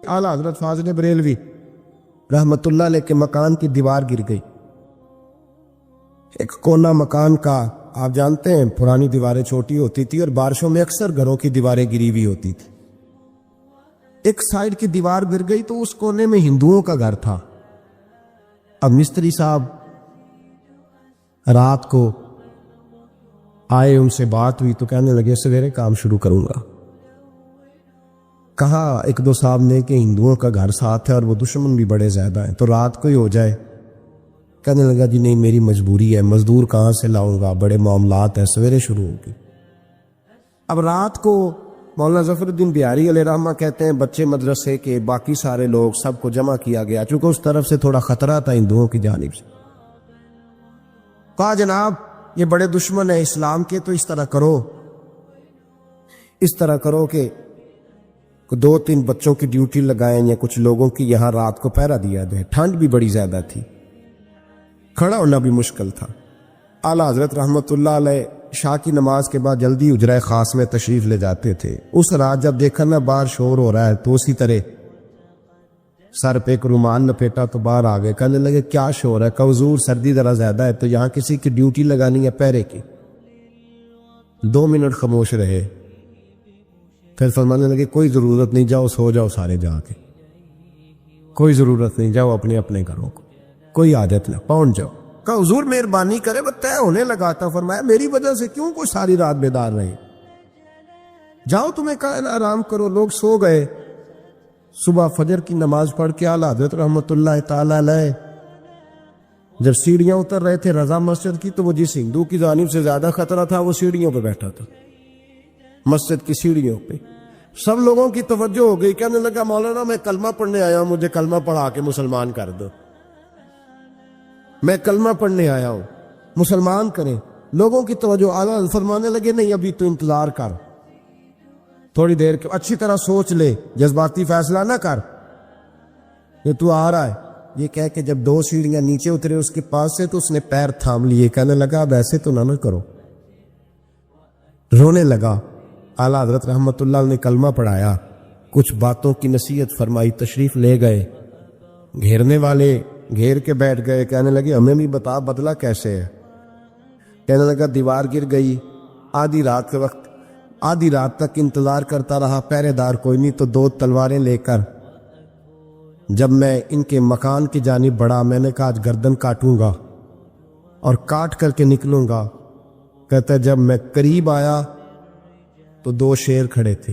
اعلیٰ حضرت فاضل بریلوی رحمت اللہ علیہ کے مکان کی دیوار گر گئی. ایک کونا مکان کا، آپ جانتے ہیں پرانی دیواریں چھوٹی ہوتی تھی اور بارشوں میں اکثر گھروں کی دیواریں گری ہوئی ہوتی تھی. ایک سائیڈ کی دیوار گر گئی تو اس کونے میں ہندوؤں کا گھر تھا. اب مستری صاحب رات کو آئے، ان سے بات ہوئی تو کہنے لگے سویرے کام شروع کروں گا. کہا ایک دو صاحب نے کہ ہندوؤں کا گھر ساتھ ہے اور وہ دشمن بھی بڑے زیادہ ہیں، تو رات کو ہی ہو جائے. کہنے لگا جی نہیں میری مجبوری ہے، مزدور کہاں سے لاؤں گا، بڑے معاملات ہیں، سویرے شروع ہوگی. اب رات کو مولانا ظفر الدین بہاری علیہ رحمہ کہتے ہیں بچے مدرسے کے باقی سارے لوگ سب کو جمع کیا گیا، چونکہ اس طرف سے تھوڑا خطرہ تھا ہندوؤں کی جانب سے. کہا جناب یہ بڑے دشمن ہیں اسلام کے، تو اس طرح کرو کہ 2-3 بچوں کی ڈیوٹی لگائیں یا کچھ لوگوں کی یہاں رات کو پہرا دیا جائے. ٹھنڈ بھی بڑی زیادہ تھی، کھڑا ہونا بھی مشکل تھا. اعلیٰ حضرت رحمت اللہ علیہ شاہ کی نماز کے بعد جلدی حجرہ خاص میں تشریف لے جاتے تھے. اس رات جب دیکھا نا باہر شور ہو رہا ہے تو اسی طرح سر پہ ایک رومال لپیٹا تو باہر آ گئے. کہنے لگے کیا شور ہے؟ کہ حضور سردی ذرا زیادہ ہے تو یہاں کسی کی ڈیوٹی لگانی ہے پہرے کی. 2 منٹ خاموش رہے، پھر فرمانے لگے کوئی ضرورت نہیں، جاؤ سو جاؤ سارے جا کے، کوئی ضرورت نہیں، جاؤ اپنے اپنے گھروں کو، کوئی عادت نہ، پہنچ جاؤ. کہا حضور مہربانی کرے وہ طے ہونے لگا تھا. فرمایا میری وجہ سے کیوں کوئی ساری رات بیدار رہے، جاؤ تمہیں کہا آرام کرو. لوگ سو گئے. صبح فجر کی نماز پڑھ کے اعلیٰ حضرت رحمت اللہ تعالی علیہ جب سیڑھیاں اتر رہے تھے رضا مسجد کی، تو وہ جس ہندو کی جانب سے زیادہ خطرہ تھا وہ سیڑھیوں پہ بیٹھا تھا، مسجد کی سیڑھیوں پہ. سب لوگوں کی توجہ ہو گئی. کہنے لگا مولانا میں کلمہ پڑھنے آیا ہوں، مجھے کلمہ پڑھا کے مسلمان کر دو، میں کلمہ پڑھنے آیا ہوں، مسلمان کریں. لوگوں کی توجہ. اعلیٰ فرمانے لگے نہیں ابھی تو انتظار کر، تھوڑی دیر کے اچھی طرح سوچ لے، جذباتی فیصلہ نہ کر، یہ تو آ رہا ہے. یہ کہہ کے جب 2 سیڑھیاں نیچے اترے اس کے پاس سے تو اس نے پیر تھام لیے. کہنے لگا اب ایسے تو نہ کرو، رونے لگا. اعلیٰ حضرت رحمت اللہ نے کلمہ پڑھایا، کچھ باتوں کی نصیحت فرمائی، تشریف لے گئے. گھیرنے والے گھیر کے بیٹھ گئے. کہنے لگے ہمیں بھی بتا بدلہ کیسے ہے. کہنے لگا دیوار گر گئی آدھی رات کے وقت، آدھی رات تک انتظار کرتا رہا، پہرے دار کوئی نہیں، تو 2 تلواریں لے کر جب میں ان کے مکان کی جانب بڑھا، میں نے کہا آج گردن کاٹوں گا اور کاٹ کر کے نکلوں گا. کہتا ہے جب میں قریب آیا تو 2 شیر کھڑے تھے،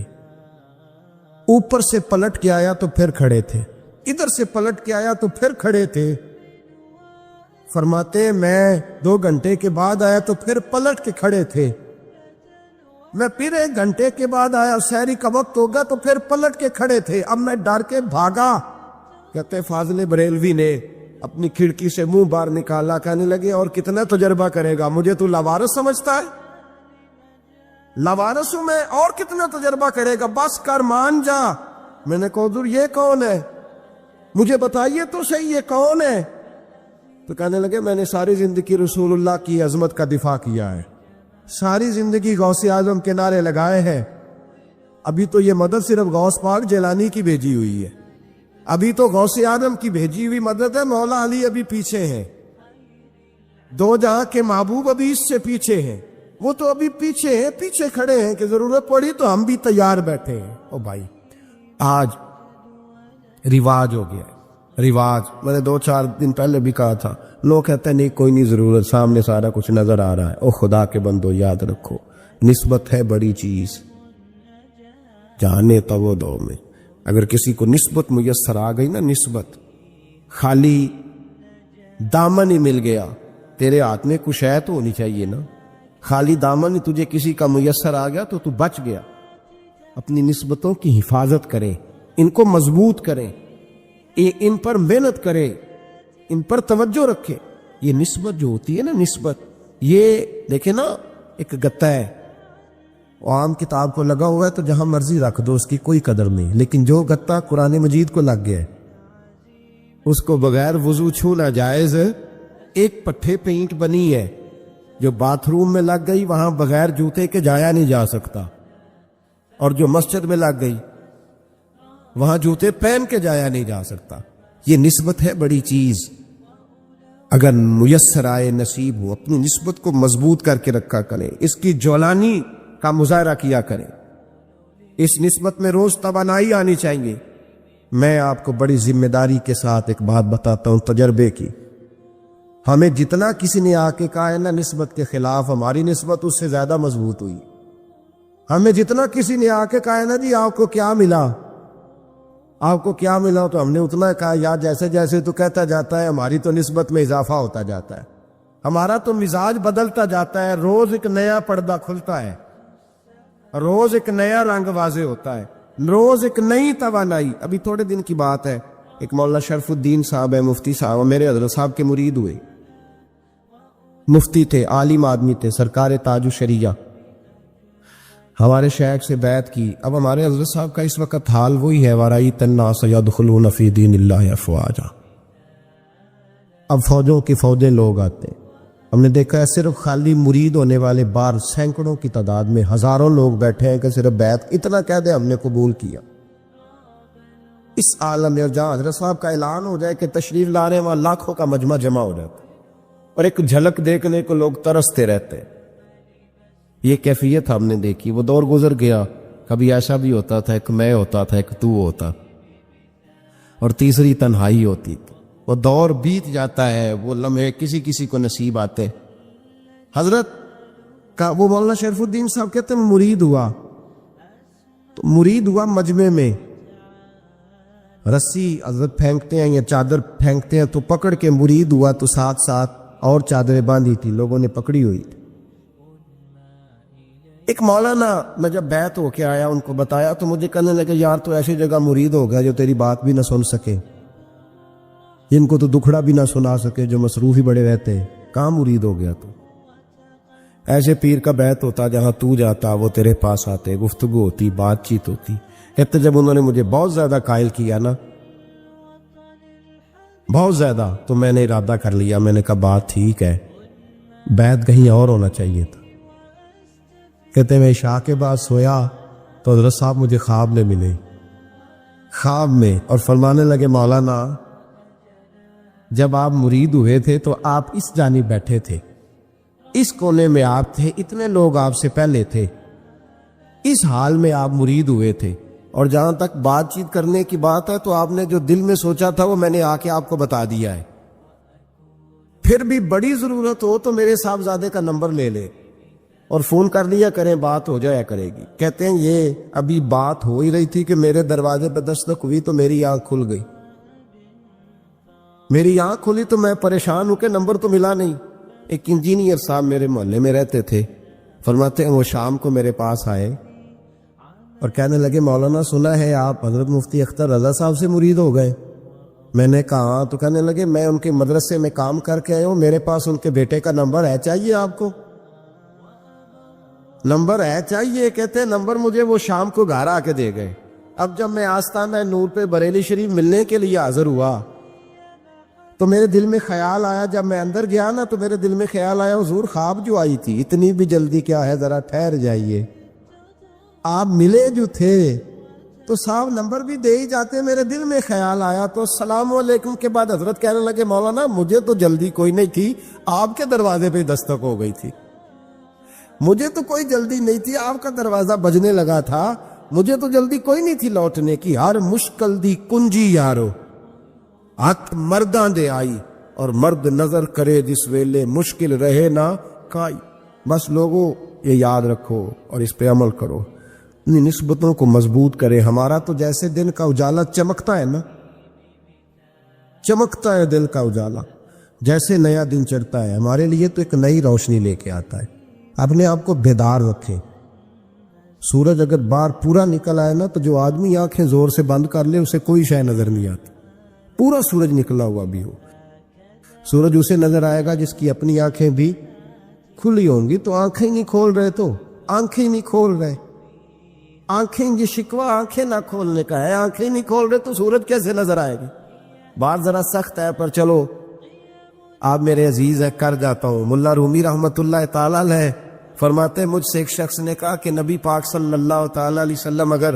اوپر سے پلٹ کے آیا تو پھر کھڑے تھے، ادھر سے پلٹ کے آیا تو پھر کھڑے تھے. فرماتے میں 2 گھنٹے کے بعد آیا تو پھر پلٹ کے کھڑے تھے. میں پھر 1 گھنٹے کے بعد آیا، سحری کا وقت ہوگا تو پھر پلٹ کے کھڑے تھے. اب میں ڈر کے بھاگا. کہتے فاضل بریلوی نے اپنی کھڑکی سے منہ باہر نکالا. کہنے لگے اور کتنا تجربہ کرے گا، مجھے تو لاوارث سمجھتا ہے؟ لاوارث ہوں میں، اور کتنا تجربہ کرے گا، بس کر مان جا. میں نے کہا حضور یہ کون ہے، مجھے بتائیے تو صحیح یہ کون ہے. تو کہنے لگے میں نے ساری زندگی رسول اللہ کی عظمت کا دفاع کیا ہے، ساری زندگی غوث اعظم کے نعرے لگائے ہیں. ابھی تو یہ مدد صرف غوث پاک جیلانی کی بھیجی ہوئی ہے، ابھی تو غوث اعظم کی بھیجی ہوئی مدد ہے. مولا علی ابھی پیچھے ہیں، 2 جہاں کے محبوب ابھی اس سے پیچھے ہیں، وہ تو ابھی پیچھے ہیں، پیچھے کھڑے ہیں کہ ضرورت پڑی تو ہم بھی تیار بیٹھے ہیں. او بھائی آج رواج ہو گیا ہے، رواج. میں نے 2-4 دن پہلے بھی کہا تھا، لوگ کہتے ہیں نہیں کوئی نہیں ضرورت، سامنے سارا کچھ نظر آ رہا ہے. او خدا کے بندو یاد رکھو نسبت ہے بڑی چیز، جانے تو وہ دو میں. اگر کسی کو نسبت میسر آ گئی نا، نسبت، خالی دامن ہی مل گیا، تیرے ہاتھ میں کچھ ہے تو ہونی چاہیے نا. خالی دامن ہی تجھے کسی کا میسر آ گیا تو بچ گیا. اپنی نسبتوں کی حفاظت کریں، ان کو مضبوط کریں، ان پر محنت کریں، ان پر توجہ رکھیں. یہ نسبت جو ہوتی ہے نا، نسبت، یہ دیکھیں نا ایک گتا ہے، عام کتاب کو لگا ہوا ہے تو جہاں مرضی رکھ دو، اس کی کوئی قدر نہیں. لیکن جو گتا قرآن مجید کو لگ گیا ہے اس کو بغیر وضو چھونا جائز ہے. ایک پٹھے پہ اینٹ بنی ہے جو باتھ روم میں لگ گئی، وہاں بغیر جوتے کے جایا نہیں جا سکتا، اور جو مسجد میں لگ گئی وہاں جوتے پہن کے جایا نہیں جا سکتا. یہ نسبت ہے بڑی چیز. اگر میسر آئے نصیب ہو اپنی نسبت کو مضبوط کر کے رکھا کریں, اس کی جولانی کا مظاہرہ کیا کریں. اس نسبت میں روز توانائی آنی چاہیے. میں آپ کو بڑی ذمہ داری کے ساتھ ایک بات بتاتا ہوں تجربے کی. ہمیں جتنا کسی نے آ کے کہا ہے نا نسبت کے خلاف, ہماری نسبت اس سے زیادہ مضبوط ہوئی. ہمیں جتنا کسی نے آ کے کہا ہے نا جی آپ کو کیا ملا, آپ کو کیا ملا, تو ہم نے اتنا کہا یا جیسے جیسے تو کہتا جاتا ہے ہماری تو نسبت میں اضافہ ہوتا جاتا ہے, ہمارا تو مزاج بدلتا جاتا ہے, روز ایک نیا پردہ کھلتا ہے, روز ایک نیا رنگ واضح ہوتا ہے, روز ایک نئی توانائی. ابھی تھوڑے دن کی بات ہے, ایک مولانا شرف الدین صاحب ہے, مفتی صاحب, میرے حضرت صاحب کے مرید ہوئے. مفتی تھے, عالم آدمی تھے, سرکار تاج الشریعہ. ہمارے شیخ سے بیعت کی. اب ہمارے حضرت صاحب کا اس وقت حال وہی ہے, وَرَأَيْتَ النَّاسَ يَدْخُلُونَ فِي دِينِ اللَّهِ أَفْوَاجًا. اب فوجوں کی فوجیں لوگ آتے ہیں. ہم نے دیکھا ہے صرف خالی مرید ہونے والے بار سینکڑوں کی تعداد میں ہزاروں لوگ بیٹھے ہیں کہ صرف بیعت اتنا کہہ دے ہم نے قبول کیا. اس عالم میں جہاں حضرت صاحب کا اعلان ہو جائے کہ تشریف لا رہے ہیں وہاں لاکھوں کا مجمع جمع ہو جاتا ہے, اور ایک جھلک دیکھنے کو لوگ ترستے رہتے ہیں. یہ کیفیت ہم نے دیکھی. وہ دور گزر گیا, کبھی ایسا بھی ہوتا تھا ایک میں ہوتا تھا, ایک تو ہوتا, اور تیسری تنہائی ہوتی تھی. وہ دور بیت جاتا ہے, وہ لمحے کسی کسی کو نصیب آتے. حضرت کا وہ مولانا شرف الدین صاحب کہتے ہیں مرید ہوا, تو مرید ہوا مجمع میں, رسی حضرت پھینکتے ہیں یا چادر پھینکتے ہیں تو پکڑ کے مرید ہوا, تو ساتھ ساتھ اور چادریں باندھی تھی, لوگوں نے پکڑی ہوئی تھی. ایک مولانا میں جب بیعت ہو کے آیا ان کو بتایا تو مجھے کہنے لگے یار تو ایسی جگہ مرید ہو گیا جو تیری بات بھی نہ سن سکے, جن کو تو دکھڑا بھی نہ سنا سکے, جو مصروف ہی بڑے رہتے ہیں, کہاں مرید ہو گیا تو. ایسے پیر کا بیعت ہوتا جہاں تو جاتا وہ تیرے پاس آتے, گفتگو ہوتی, بات چیت ہوتی. کہتے جب انہوں نے مجھے بہت زیادہ قائل کیا نا, بہت زیادہ, تو میں نے ارادہ کر لیا, میں نے کہا بات ٹھیک ہے, بیعت کہیں اور ہونا چاہیے تھا. کہتے میں عشاء کے بعد سویا تو حضرت صاحب مجھے خواب میں ملے, خواب میں, اور فرمانے لگے مولانا جب آپ مرید ہوئے تھے تو آپ اس جانب بیٹھے تھے, اس کونے میں آپ تھے, اتنے لوگ آپ سے پہلے تھے, اس حال میں آپ مرید ہوئے تھے, اور جہاں تک بات چیت کرنے کی بات ہے تو آپ نے جو دل میں سوچا تھا وہ میں نے آ کے آپ کو بتا دیا ہے. پھر بھی بڑی ضرورت ہو تو میرے صاحبزادے کا نمبر لے لے اور فون کر لیا کریں, بات ہو جایا کرے گی. کہتے ہیں یہ ابھی بات ہو ہی رہی تھی کہ میرے دروازے پہ دستک ہوئی تو میری آنکھ کھل گئی. میری آنکھ کھلی تو میں پریشان ہوں کہ نمبر تو ملا نہیں. ایک انجینئر صاحب میرے محلے میں رہتے تھے, فرماتے ہیں وہ شام کو میرے پاس آئے اور کہنے لگے مولانا سنا ہے آپ حضرت مفتی اختر رضا صاحب سے مرید ہو گئے. میں نے کہا ہاں. تو کہنے لگے میں ان کے مدرسے میں کام کر کے آئے ہوں, میرے پاس ان کے بیٹے کا نمبر ہے, چاہیے آپ کو؟ نمبر ہے چاہیے. کہتے ہیں نمبر مجھے وہ شام کو گھر آ کے دے گئے. اب جب میں آستانہ نور پہ بریلی شریف ملنے کے لیے حاضر ہوا تو میرے دل میں خیال آیا, جب میں اندر گیا نا تو میرے دل میں خیال آیا حضور خواب جو آئی تھی اتنی بھی جلدی کیا ہے, ذرا ٹھہر جائیے. آپ ملے جو تھے تو صاحب نمبر بھی دے ہی جاتے. میرے دل میں خیال آیا تو السلام علیکم کے بعد حضرت کہنے لگے مولانا مجھے تو جلدی کوئی نہیں تھی, آپ کے دروازے پہ دستک ہو گئی تھی. مجھے تو کوئی جلدی نہیں تھی, آپ کا دروازہ بجنے لگا تھا, مجھے تو جلدی کوئی نہیں تھی لوٹنے کی. ہر مشکل دی کنجی یارو ہاتھ مرداں دے آئی, اور مرد نظر کرے جس ویلے مشکل رہے نہ کائی. بس لوگوں یہ یاد رکھو اور اس پہ عمل کرو, ان نسبتوں کو مضبوط کرے. ہمارا تو جیسے دن کا اجالا چمکتا ہے نا, چمکتا ہے دل کا اجالا, جیسے نیا دن چڑھتا ہے ہمارے لیے تو ایک نئی روشنی لے کے آتا ہے. اپنے آپ کو بیدار رکھیں. سورج اگر باہر پورا نکل آئے نا تو جو آدمی آنکھیں زور سے بند کر لے اسے کوئی شے نظر نہیں آتی, پورا سورج نکلا ہوا بھی ہو. سورج اسے نظر آئے گا جس کی اپنی آنکھیں بھی کھلی ہوں گی. تو آنکھیں نہیں کھول رہے, تو آنکھیں نہیں کھول رہے, آنکھیں یہ شکوہ آنکھیں نہ کھولنے کا ہے. آنکھیں نہیں کھول رہے تو سورج کیسے نظر آئے گی؟ بات ذرا سخت ہے پر چلو آپ میرے عزیز ہے کر جاتا ہوں. ملا رومی رحمت اللہ تعالی علیہ فرماتے ہیں, مجھ سے ایک شخص نے کہا کہ نبی پاک صلی اللہ تعالی علیہ وسلم اگر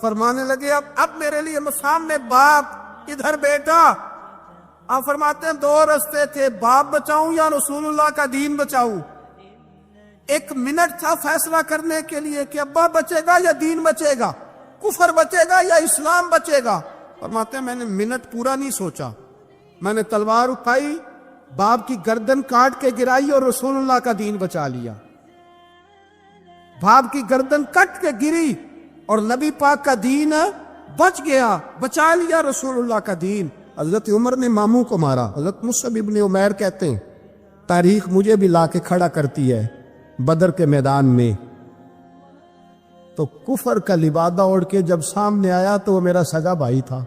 فرمانے لگے اب میرے لیے سامنے باپ ادھر بیٹا. آپ فرماتے ہیں دو رستے تھے, باپ بچاؤں یا رسول اللہ کا دین بچاؤں. 1 منٹ تھا فیصلہ کرنے کے لیے کہ ابا بچے گا یا دین بچے گا, کفر بچے گا یا اسلام بچے گا. فرماتے ہیں میں نے منٹ پورا نہیں سوچا, میں نے تلوار اٹھائی, باپ کی گردن کاٹ کے گرائی اور رسول اللہ کا دین بچا لیا. باپ کی گردن کٹ کے گری اور نبی پاک کا دین بچ گیا, بچا لیا رسول اللہ کا دین. حضرت عمر نے ماموں کو مارا. حضرت مصعب ابن عمیر کہتے ہیں تاریخ مجھے بھی لا کے کھڑا کرتی ہے بدر کے میدان میں, تو کفر کا لبادہ اوڑھ کے جب سامنے آیا تو وہ میرا سگا بھائی تھا.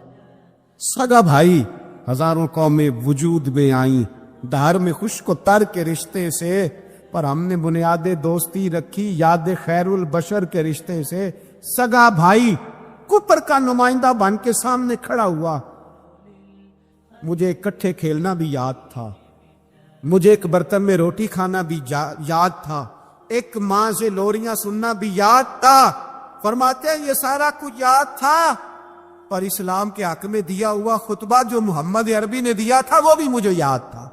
سگا بھائی, ہزاروں قومیں وجود میں آئیں دھار میں خشک و تر کے رشتے سے, پر ہم نے بنیاد دوستی رکھی یاد خیر البشر کے رشتے سے. سگا بھائی کفر کا نمائندہ بن کے سامنے کھڑا ہوا. مجھے اکٹھے کھیلنا بھی یاد تھا, مجھے ایک برتن میں روٹی کھانا بھی یاد تھا, ایک ماں سے لوریاں سننا بھی یاد تھا. فرماتے ہیں یہ سارا کچھ یاد تھا, پر اسلام کے حق میں دیا ہوا خطبہ جو محمد عربی نے دیا تھا وہ بھی مجھے یاد تھا.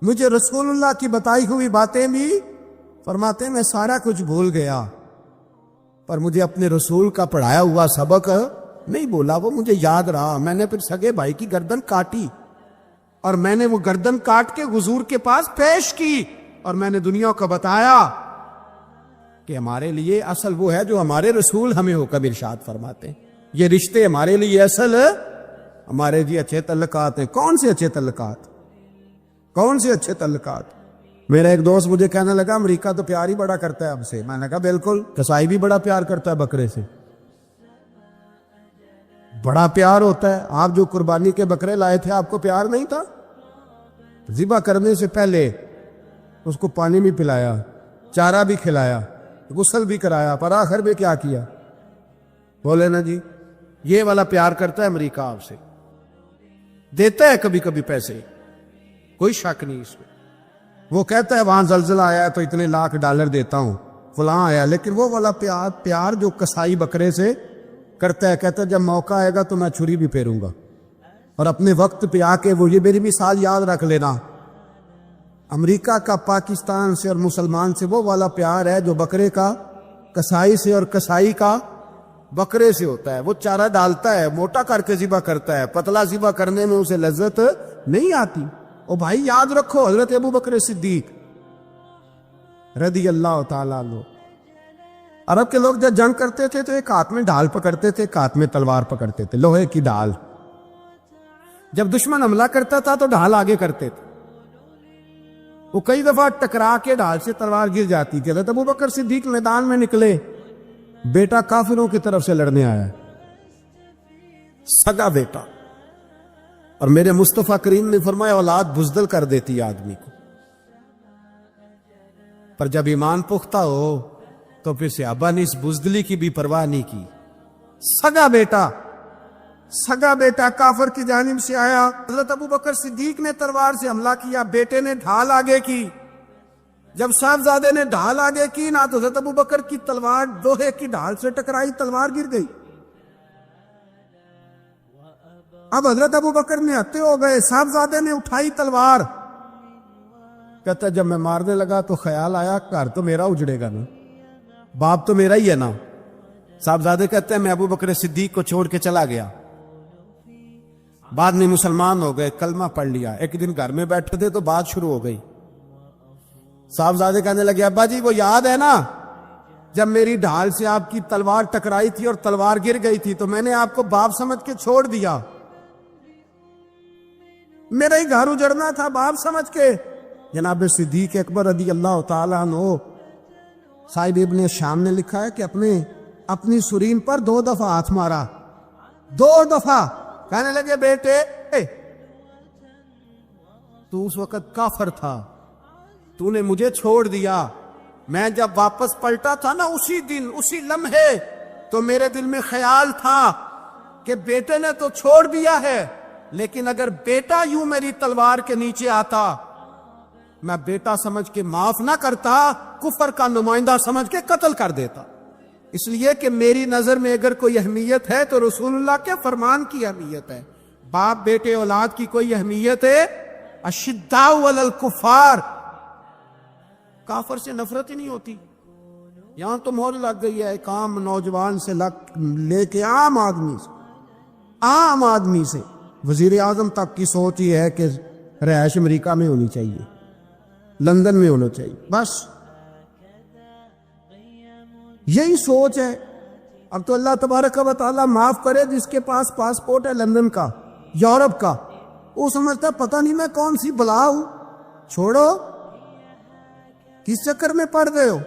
مجھے رسول اللہ کی بتائی ہوئی باتیں بھی, فرماتے ہیں میں سارا کچھ بھول گیا, پر مجھے اپنے رسول کا پڑھایا ہوا سبق نہیں بولا, وہ مجھے یاد رہا. میں نے پھر سگے بھائی کی گردن کاٹی اور میں نے وہ گردن کاٹ کے حضور کے پاس پیش کی, اور میں نے دنیا کو بتایا کہ ہمارے لیے اصل وہ ہے جو ہمارے رسول ہمیں حکم ارشاد فرماتے ہیں. یہ رشتے ہمارے لیے اصل ہمارے جی اچھے تعلقات ہیں. کون سے اچھے تعلقات, کون سے اچھے تعلقات؟ میرا ایک دوست مجھے کہنے لگا امریکہ تو پیار ہی بڑا کرتا ہے اب سے. میں نے کہا بالکل, کسائی بھی بڑا پیار کرتا ہے بکرے سے, بڑا پیار ہوتا ہے. آپ جو قربانی کے بکرے لائے تھے آپ کو پیار نہیں تھا؟ ذبح کرنے سے پہلے اس کو پانی بھی پلایا, چارہ بھی کھلایا, غسل بھی کرایا, پر آخر میں کیا کیا؟ بولے نا جی, یہ والا پیار کرتا ہے امریکہ آپ سے. دیتا ہے کبھی کبھی پیسے, کوئی شک نہیں اس میں. وہ کہتا ہے وہاں زلزلہ آیا ہے تو اتنے $1,00,000 دیتا ہوں, فلاں آیا, لیکن وہ والا پیار جو کسائی بکرے سے کرتا ہے, کہتا ہے جب موقع آئے گا تو میں چھری بھی پھیروں گا. اور اپنے وقت پہ آ کے وہ, یہ میری مثال یاد رکھ لینا, امریکہ کا پاکستان سے اور مسلمان سے وہ والا پیار ہے جو بکرے کا کسائی سے اور کسائی کا بکرے سے ہوتا ہے. وہ چارہ ڈالتا ہے, موٹا کر کے ذبح کرتا ہے, پتلا ذبح کرنے میں اسے لذت نہیں آتی. او بھائی یاد رکھو حضرت ابو بکر صدیق رضی اللہ تعالیٰ عنہ, عرب کے لوگ جب جنگ کرتے تھے تو ایک ہاتھ میں ڈھال پکڑتے تھے, ایک ہاتھ میں تلوار پکڑتے تھے, لوہے کی ڈھال. جب دشمن حملہ کرتا تھا تو ڈھال آگے کرتے تھے. وہ کئی دفعہ ٹکرا کے ڈھال سے تلوار گر جاتی تھی. حضرت ابو بکر صدیق میدان میں نکلے, بیٹا کافروں کی طرف سے لڑنے آیا, سگا بیٹا. اور میرے مصطفیٰ کریم نے فرمایا اولاد بزدل کر دیتی آدمی کو, پر جب ایمان پختہ ہو تو پھر صحابہ نے اس بزدلی کی بھی پرواہ نہیں کی. سگا بیٹا کافر کی جانب سے آیا. حضرت ابو بکر صدیق نے تلوار سے حملہ کیا, بیٹے نے ڈھال آگے کی. جب صاحبزادے نے ڈھال آگے کی نا تو حضرت ابو بکر کی تلوار لوہے کی ڈھال سے ٹکرائی, تلوار گر گئی. اب حضرت ابو بکر نے ہتے ہو گئے, صاحبزادے نے اٹھائی تلوار. کہتا جب میں مارنے لگا تو خیال آیا گھر تو میرا اجڑے گا نا, باپ تو میرا ہی ہے نا. صاحبزادے کہتے ہیں میں ابو بکر صدیق کو چھوڑ کے چلا گیا. بعد میں مسلمان ہو گئے, کلمہ پڑھ لیا. ایک دن گھر میں بیٹھے تھے تو بات شروع ہو گئی. صاحبزادے کہنے لگے ابا جی وہ یاد ہے نا جب میری ڈھال سے آپ کی تلوار ٹکرائی تھی اور تلوار گر گئی تھی تو میں نے آپ کو باپ سمجھ کے چھوڑ دیا, میرا ہی گھر اجڑنا تھا باپ سمجھ کے. جناب صدیق اکبر رضی اللہ تعالیٰ عنہ, صاحب ابن شام نے لکھا ہے کہ اپنی سرین پر 2 دفعہ ہاتھ مارا, 2 دفعہ. کہنے لگے بیٹے تو اس وقت کافر تھا, تو نے مجھے چھوڑ دیا. میں جب واپس پلٹا تھا نا اسی دن اسی لمحے تو میرے دل میں خیال تھا کہ بیٹے نے تو چھوڑ دیا ہے, لیکن اگر بیٹا یوں میری تلوار کے نیچے آتا میں بیٹا سمجھ کے معاف نہ کرتا, کفر کا نمائندہ سمجھ کے قتل کر دیتا. اس لیے کہ میری نظر میں اگر کوئی اہمیت ہے تو رسول اللہ کے فرمان کی اہمیت ہے. باپ بیٹے اولاد کی کوئی اہمیت ہے؟ اشداء علی الکفار، کافر سے نفرت ہی نہیں ہوتی. یہاں تو مہر لگ گئی ہے ایک عام نوجوان سے لے کے عام آدمی سے وزیر اعظم تک کی سوچ یہ ہے کہ رہائش امریکہ میں ہونی چاہیے، لندن میں ہونا چاہیے، بس یہی سوچ ہے. اب تو اللہ تبارک و تعالیٰ معاف کرے جس کے پاس پاسپورٹ ہے لندن کا، یورپ کا، وہ سمجھتا پتہ نہیں میں کون سی بلا ہوں. چھوڑو، کس چکر میں پڑ گئے ہو،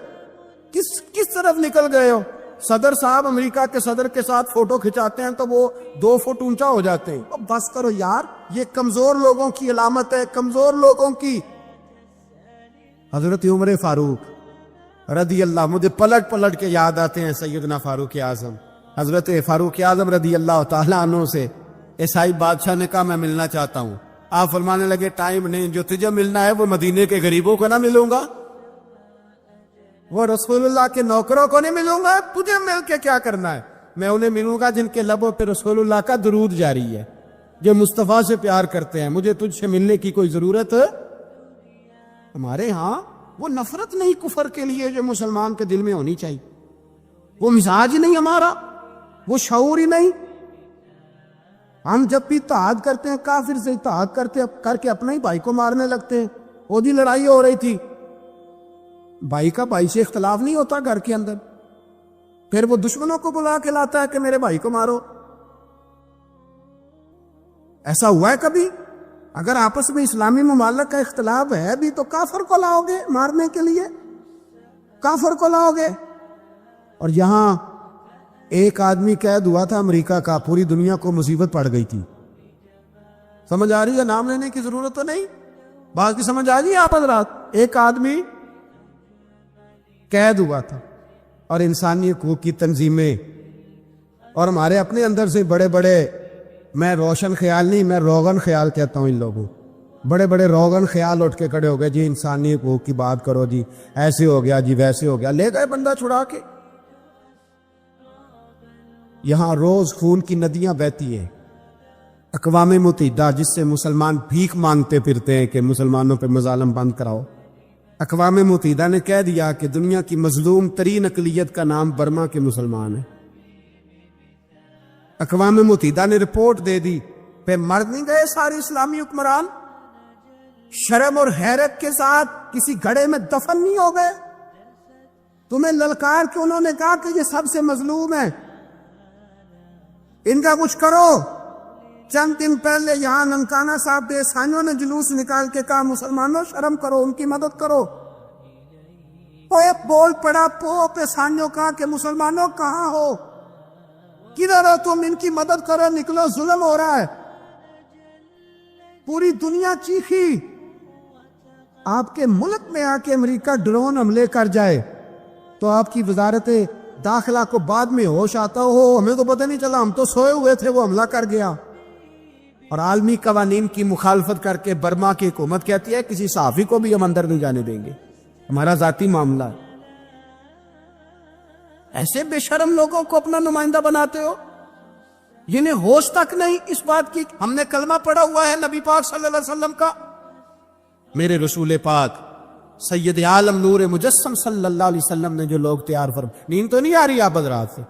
کس طرف نکل گئے ہو. صدر صاحب امریکہ کے صدر کے ساتھ فوٹو کھچاتے ہیں تو وہ 2 فٹ اونچا ہو جاتے ہیں. بس کرو یار، یہ کمزور لوگوں کی علامت ہے، کمزور لوگوں کی. حضرت عمر فاروق رضی اللہ، مجھے پلٹ کے یاد آتے ہیں سیدنا فاروق اعظم. حضرت فاروق اعظم رضی اللہ تعالیٰ عنہ سے عیسائی بادشاہ نے کہا میں ملنا چاہتا ہوں. آپ فرمانے لگے ٹائم نہیں، جو تجھے ملنا ہے وہ مدینے کے غریبوں کو نہ ملوں گا، وہ رسول اللہ کے نوکروں کو نہیں ملوں گا، تجھے مل کے کیا کرنا ہے. میں انہیں ملوں گا جن کے لبوں پہ رسول اللہ کا درود جاری ہے، جو مصطفیٰ سے پیار کرتے ہیں. مجھے تجھ سے ملنے کی کوئی ضرورت ہے؟ ہمارے ہاں وہ نفرت نہیں کفر کے لیے جو مسلمان کے دل میں ہونی چاہیے، وہ مزاج ہی نہیں ہمارا، وہ شعور ہی نہیں. ہم جب بھی اتحاد کرتے ہیں کافر سے اتحاد کر کے اپنے ہی بھائی کو مارنے لگتے ہیں. وہ دی لڑائی ہو رہی تھی، بھائی کا بھائی سے اختلاف نہیں ہوتا گھر کے اندر، پھر وہ دشمنوں کو بلا کے لاتا ہے کہ میرے بھائی کو مارو. ایسا ہوا ہے کبھی؟ اگر آپس میں اسلامی ممالک کا اختلاف ہے بھی تو کافر کو لاؤ گے مارنے کے لیے، کافر کو لاؤ گے. اور یہاں ایک آدمی قید ہوا تھا امریکہ کا، پوری دنیا کو مصیبت پڑ گئی تھی. سمجھ آ رہی ہے؟ نام لینے کی ضرورت تو نہیں، بات کی سمجھ آ گئی آپ حضرات. ایک آدمی قید ہوا تھا اور انسانی حقوق کی تنظیمیں اور ہمارے اپنے اندر سے بڑے بڑے، میں روشن خیال نہیں، میں روغن خیال کہتا ہوں ان لوگوں، بڑے بڑے روغن خیال اٹھ کے کھڑے ہو گئے، جی انسانی حقوق کی بات کرو، جی ایسے ہو گیا، جی ویسے ہو گیا. لے گئے بندہ چھڑا کے. یہاں روز خون کی ندیاں بہتی ہیں. اقوام متحدہ جس سے مسلمان بھیک مانگتے پھرتے ہیں کہ مسلمانوں پہ مظالم بند کراؤ، اقوام متحدہ نے کہہ دیا کہ دنیا کی مظلوم ترین اقلیت کا نام برما کے مسلمان ہے. اقوام متحدہ نے رپورٹ دے دی، پہ مر نہیں گئے سارے اسلامی حکمران؟ شرم اور حیرت کے ساتھ کسی گھڑے میں دفن نہیں ہو گئے؟ تمہیں للکار کے انہوں نے کہا کہ یہ سب سے مظلوم ہے، ان کا کچھ کرو. چند دن پہلے یہاں ننکانہ صاحب بے سانیوں نے جلوس نکال کے کہا مسلمانوں شرم کرو، ان کی مدد کرو. بول پڑا پو پہ سانیوں کہا کہ مسلمانوں کہاں ہو، کدھر ہو تم، ان کی مدد کرو، نکلو، ظلم ہو رہا ہے. پوری دنیا چیخی. آپ کے ملک میں آ کے امریکہ ڈرون حملے کر جائے تو آپ کی وزارت داخلہ کو بعد میں ہوش آتا ہو، ہمیں تو پتہ نہیں چلا، ہم تو سوئے ہوئے تھے، وہ حملہ کر گیا. اور عالمی قوانین کی مخالفت کر کے برما کی حکومت کہتی ہے کسی صحافی کو بھی ہم اندر نہیں جانے دیں گے، ہمارا ذاتی معاملہ ہے. ایسے بے شرم لوگوں کو اپنا نمائندہ بناتے ہو، جنہیں ہوش تک نہیں اس بات کی. ہم نے کلمہ پڑھا ہوا ہے نبی پاک صلی اللہ علیہ وسلم کا، میرے رسول پاک سید عالم نور مجسم صلی اللہ علیہ وسلم نے جو لوگ تیار فرمائے. نیند تو نہیں آ رہی آپ حضرات سے؟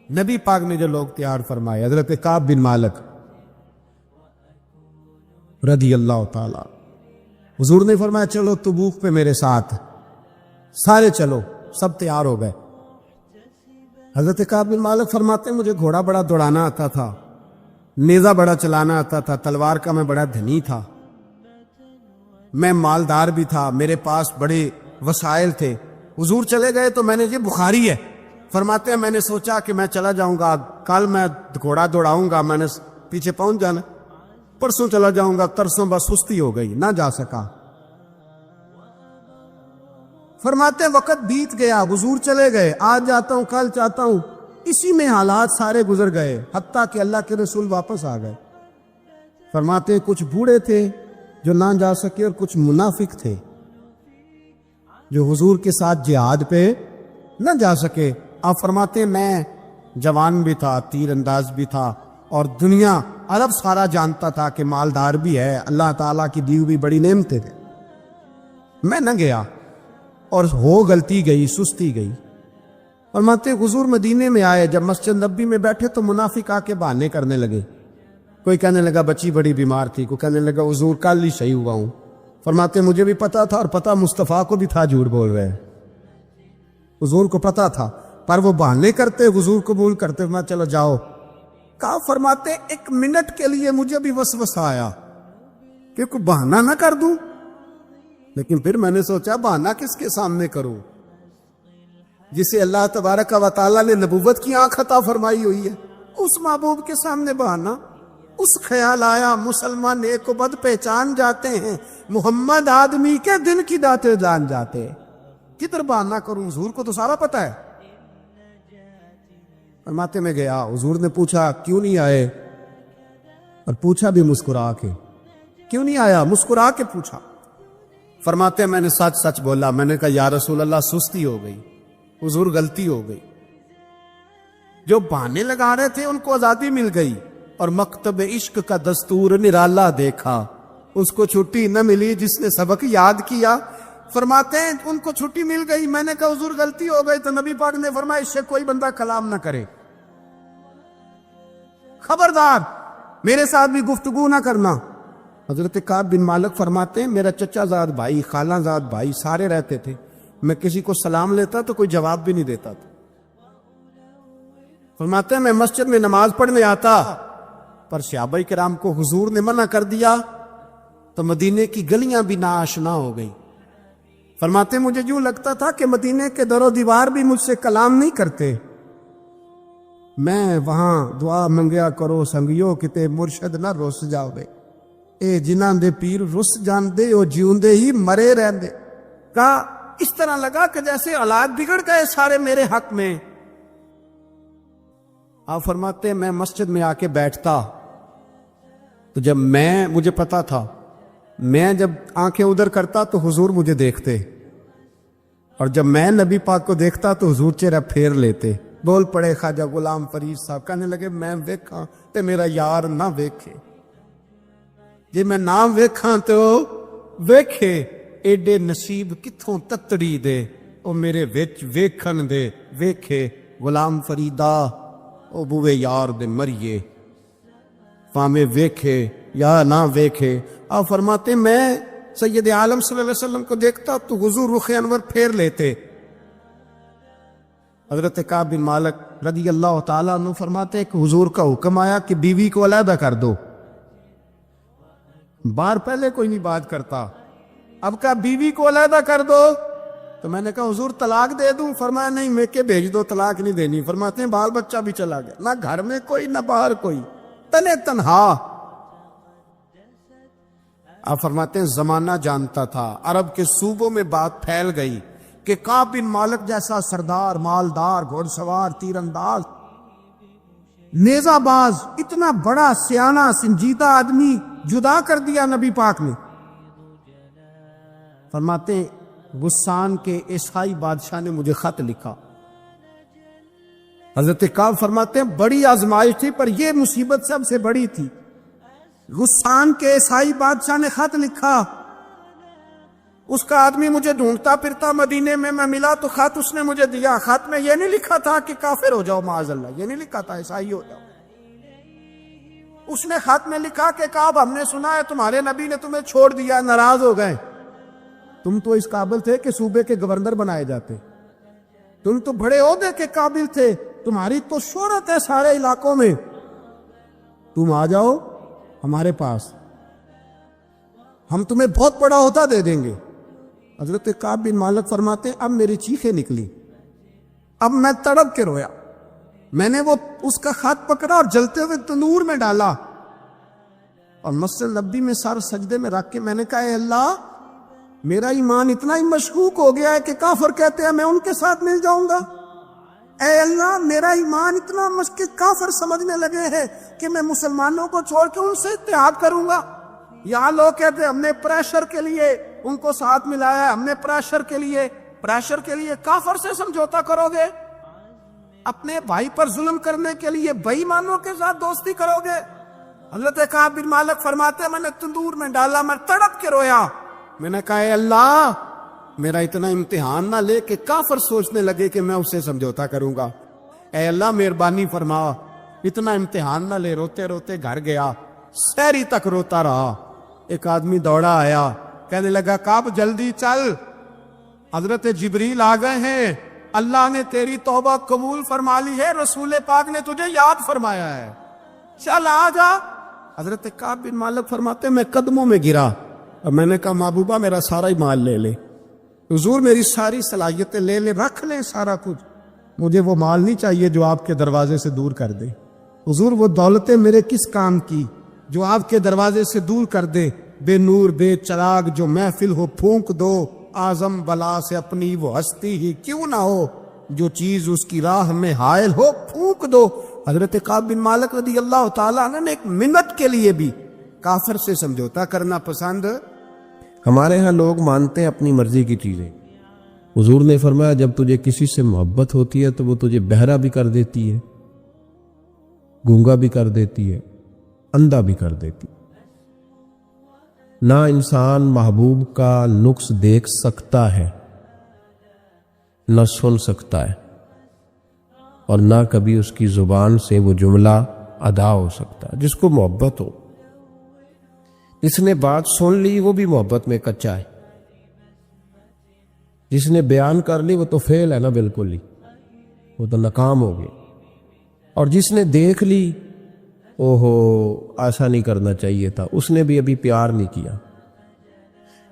نبی پاک نے جو لوگ تیار فرمائے، حضرت کعب بن مالک رضی اللہ تعالی، حضور نے فرمایا چلو تبوک پہ میرے ساتھ، سارے چلو، سب تیار ہو گئے. حضرت کعب بن مالک فرماتے ہیں مجھے گھوڑا بڑا دوڑانا آتا تھا، نیزہ بڑا چلانا آتا تھا، تلوار کا میں بڑا دھنی تھا، میں مالدار بھی تھا، میرے پاس بڑے وسائل تھے. حضور چلے گئے تو میں نے، یہ بخاری ہے، فرماتے ہیں میں نے سوچا کہ میں چلا جاؤں گا، کل میں گھوڑا دوڑاؤں گا، میں نے پیچھے پہنچ جانا، پرسوں چلا جاؤں گا، ترسوں بس سستی ہو گئی، نہ جا سکا. فرماتے ہیں وقت بیت گیا، حضور چلے گئے، آج جاتا ہوں کل چاہتا ہوں، اسی میں حالات سارے گزر گئے، حتیٰ کہ اللہ کے رسول واپس آ گئے. فرماتے ہیں کچھ بوڑھے تھے جو نہ جا سکے اور کچھ منافق تھے جو حضور کے ساتھ جہاد پہ نہ جا سکے. آپ فرماتے ہیں میں جوان بھی تھا، تیر انداز بھی تھا، اور دنیا عرب سارا جانتا تھا کہ مالدار بھی ہے، اللہ تعالیٰ کی دی ہوئی بڑی نعمتیں تھے۔ میں نہ گیا اور غلطی گئی، سستی گئی۔ فرماتے حضور مدینے میں آئے، جب مسجد نبی میں بیٹھے تو منافق آ کے بہانے کرنے لگے۔ کوئی کہنے لگا بچی بڑی بیمار تھی، کوئی کہنے لگا حضور کل ہی صحیح ہوا ہوں۔ فرماتے مجھے بھی پتا تھا، اور پتا مصطفیٰ کو بھی تھا جھوٹ بول رہے ہیں، حضور کو پتا تھا، پر وہ بہانے کرتے، حضور قبول کرتے۔ میں چلو جاؤ کہا۔ فرماتے ایک منٹ کے لیے مجھے بھی وسوسہ آیا کہ کوئی بہانہ نہ کر دوں، لیکن پھر میں نے سوچا بہانہ کس کے سامنے کروں، جسے اللہ تبارک و تعالیٰ نے نبوت کی آنکھ عطا فرمائی ہوئی ہے، اس محبوب کے سامنے بہانہ۔ اس خیال آیا مسلمان نیک و بد پہچان جاتے ہیں، محمد آدمی کے دل کی باتیں جان جاتے، کدھر بہانہ کروں، حضور کو تو سارا پتا ہے۔ فرماتے میں گیا، حضور نے پوچھا کیوں نہیں آئے، اور پوچھا بھی مسکرا کے، کیوں نہیں آیا، مسکرا کے پوچھا۔ فرماتے میں نے سچ سچ بولا، میں نے کہا یا رسول اللہ سستی ہو گئی، حضور غلطی ہو گئی۔ جو بہانے لگا رہے تھے ان کو آزادی مل گئی، اور مکتب عشق کا دستور نرالا دیکھا، اس کو چھٹی نہ ملی جس نے سبق یاد کیا۔ فرماتے ہیں ان کو چھٹی مل گئی، میں نے کہا حضور غلطی ہو گئی، تو نبی پاک نے فرمایا اس سے کوئی بندہ کلام نہ کرے، خبردار میرے ساتھ بھی گفتگو نہ کرنا۔ حضرت کعب بن مالک فرماتے ہیں میرا چچا زاد بھائی، خالہ زاد بھائی سارے رہتے تھے، میں کسی کو سلام لیتا تو کوئی جواب بھی نہیں دیتا تھا۔ فرماتے ہیں میں مسجد میں نماز پڑھنے آتا، پر صحابہ کرام کو حضور نے منع کر دیا تو مدینے کی گلیاں بھی ناآشنا ہو گئی۔ فرماتے ہیں مجھے یوں لگتا تھا کہ مدینے کے در و دیوار بھی مجھ سے کلام نہیں کرتے۔ میں وہاں دعا منگیا کرو سنگیو کتے مرشد نہ رس جاوے، اے جنہاں دے پیر رس جاندے او جیوندے ہی مرے رہندے۔ کہا اس طرح لگا کہ جیسے حالات بگڑ گئے سارے میرے حق میں۔ آپ فرماتے ہیں میں مسجد میں آ کے بیٹھتا تو جب مجھے پتا تھا، میں جب آنکھیں ادھر کرتا تو حضور مجھے دیکھتے، اور جب میں نبی پاک کو دیکھتا تو حضور چہرہ پھیر لیتے۔ بول پڑے خواجہ غلام فرید صاحب، کہنے لگے میں ویکھاں تے میرا یار نہ ویکھے، جی میں نہ ویکھاں تو ویکھے، ایڈے نصیب کتھوں تتڑی دے، او میرے وچ ویکھن دے ویکھے، غلام فریدا او بوے یار دے مریے، فامے ویکھے یا نہ ویکھے۔ آپ فرماتے میں سید عالم صلی اللہ علیہ وسلم کو دیکھتا تو حضور رخ انور پھیر لیتے۔ حضرت کعب بن مالک رضی اللہ تعالیٰ عنہ فرماتے ہیں کہ حضور کا حکم آیا کہ بیوی کو علیحدہ کر دو۔ بار پہلے کوئی نہیں بات کرتا، اب کہا بیوی کو علیحدہ کر دو، تو میں نے کہا حضور طلاق دے دوں؟ فرمایا نہیں، میں کے بھیج دو، طلاق نہیں دینی۔ فرماتے ہیں بال بچہ بھی چلا گیا، نہ گھر میں کوئی نہ باہر کوئی، تنے تنہا۔ آپ فرماتے ہیں زمانہ جانتا تھا، عرب کے صوبوں میں بات پھیل گئی کہ کعب بن مالک جیسا سردار، مالدار، گھوڑ سوار، تیر انداز، نیزہ باز، اتنا بڑا سیانہ سنجیدہ آدمی جدا کر دیا نبی پاک نے۔ فرماتے ہیں غسان کے عیسائی بادشاہ نے مجھے خط لکھا۔ حضرت کعب فرماتے ہیں بڑی آزمائش تھی، پر یہ مصیبت سب سے بڑی تھی۔ غسان کے عیسائی بادشاہ نے خط لکھا، اس کا آدمی مجھے ڈھونڈتا پھرتا مدینے میں، میں ملا تو خط اس نے مجھے دیا۔ خط میں یہ نہیں لکھا تھا کہ کافر ہو جاؤ معاذ اللہ، یہ نہیں لکھا تھا عیسائی ہو جاؤ۔ اس نے خط میں لکھا کہ کعب ہم نے سنا ہے تمہارے نبی نے تمہیں چھوڑ دیا، ناراض ہو گئے، تم تو اس قابل تھے کہ صوبے کے گورنر بنائے جاتے، تم تو بڑے عہدے کے قابل تھے، تمہاری تو شہرت ہے سارے علاقوں میں، تم آ جاؤ ہمارے پاس، ہم تمہیں بہت بڑا عہدہ دے دیں گے۔ حضرت کعب بن مالک فرماتے ہیں اب میری چیخیں نکلی، اب میں تڑپ کے رویا، میں نے وہ اس کا خط پکڑا اور جلتے ہوئے تنور میں ڈالا، اور مسجد نبی میں سر سجدے میں رکھ کے میں نے کہا اے اللہ، میرا ایمان اتنا ہی مشکوک ہو گیا ہے کہ کافر کہتے ہیں میں ان کے ساتھ مل جاؤں گا۔ اے اللہ، میرا ایمان اتنا مشکوک، کافر سمجھنے لگے ہیں کہ میں مسلمانوں کو چھوڑ کے ان سے اتحاد کروں گا۔ یہاں لوگ کہتے ہیں ہم نے پریشر کے لیے ان کو ساتھ ملایا ہے، ہم نے پریشر کے لیے کافر سے سمجھوتا کرو گے؟ اپنے بھائی پر ظلم کرنے کے لیے بے ایمانوں کے ساتھ دوستی کرو گے؟ حضرت کعب بن مالک فرماتے ہیں میں نے تندور میں ڈالا، میں تڑپ کے رویا، میں نے کہا اے اللہ میرا اتنا امتحان نہ لے کہ کافر سوچنے لگے کہ میں اس سے سمجھوتا کروں گا، اے اللہ مہربانی فرما، اتنا امتحان نہ لے۔ روتے روتے گھر گیا، سحری تک روتا رہا۔ ایک آدمی دوڑا آیا، کہنے لگا کعب جلدی چل، حضرت جبریل آ گئے ہیں، اللہ نے تیری توبہ قبول فرما لی ہے، رسول پاک نے تجھے یاد فرمایا ہے، چل آ جا۔ حضرت کعب بن مالک فرماتے میں قدموں میں گرا اور میں نے کہا محبوبہ میرا سارا ہی مال لے لے، حضور میری ساری صلاحیتیں لے لے، رکھ لیں سارا کچھ، مجھے وہ مال نہیں چاہیے جو آپ کے دروازے سے دور کر دے، حضور وہ دولتیں میرے کس کام کی جو آپ کے دروازے سے دور کر دے، بے نور بے چراغ جو محفل ہو پھونک دو، اعظم بلا سے اپنی وہ ہستی ہی کیوں نہ ہو، جو چیز اس کی راہ میں حائل ہو پھونک دو۔ حضرت کعب بن مالک رضی اللہ تعالیٰ عنہ نے ایک منت کے لیے بھی کافر سے سمجھوتا کرنا پسند۔ ہمارے ہاں لوگ مانتے ہیں اپنی مرضی کی چیزیں، حضور نے فرمایا جب تجھے کسی سے محبت ہوتی ہے تو وہ تجھے بہرا بھی کر دیتی ہے، گونگا بھی کر دیتی ہے، اندھا بھی کر دیتی ہے۔ نہ انسان محبوب کا نقص دیکھ سکتا ہے، نہ سن سکتا ہے، اور نہ کبھی اس کی زبان سے وہ جملہ ادا ہو سکتا ہے۔ جس کو محبت ہو، جس نے بات سن لی وہ بھی محبت میں کچا ہے، جس نے بیان کر لی وہ تو فیل ہے نا، بالکل ہی وہ تو ناکام ہو گیا، اور جس نے دیکھ لی اوہو ایسا نہیں کرنا چاہیے تھا، اس نے بھی ابھی پیار نہیں کیا۔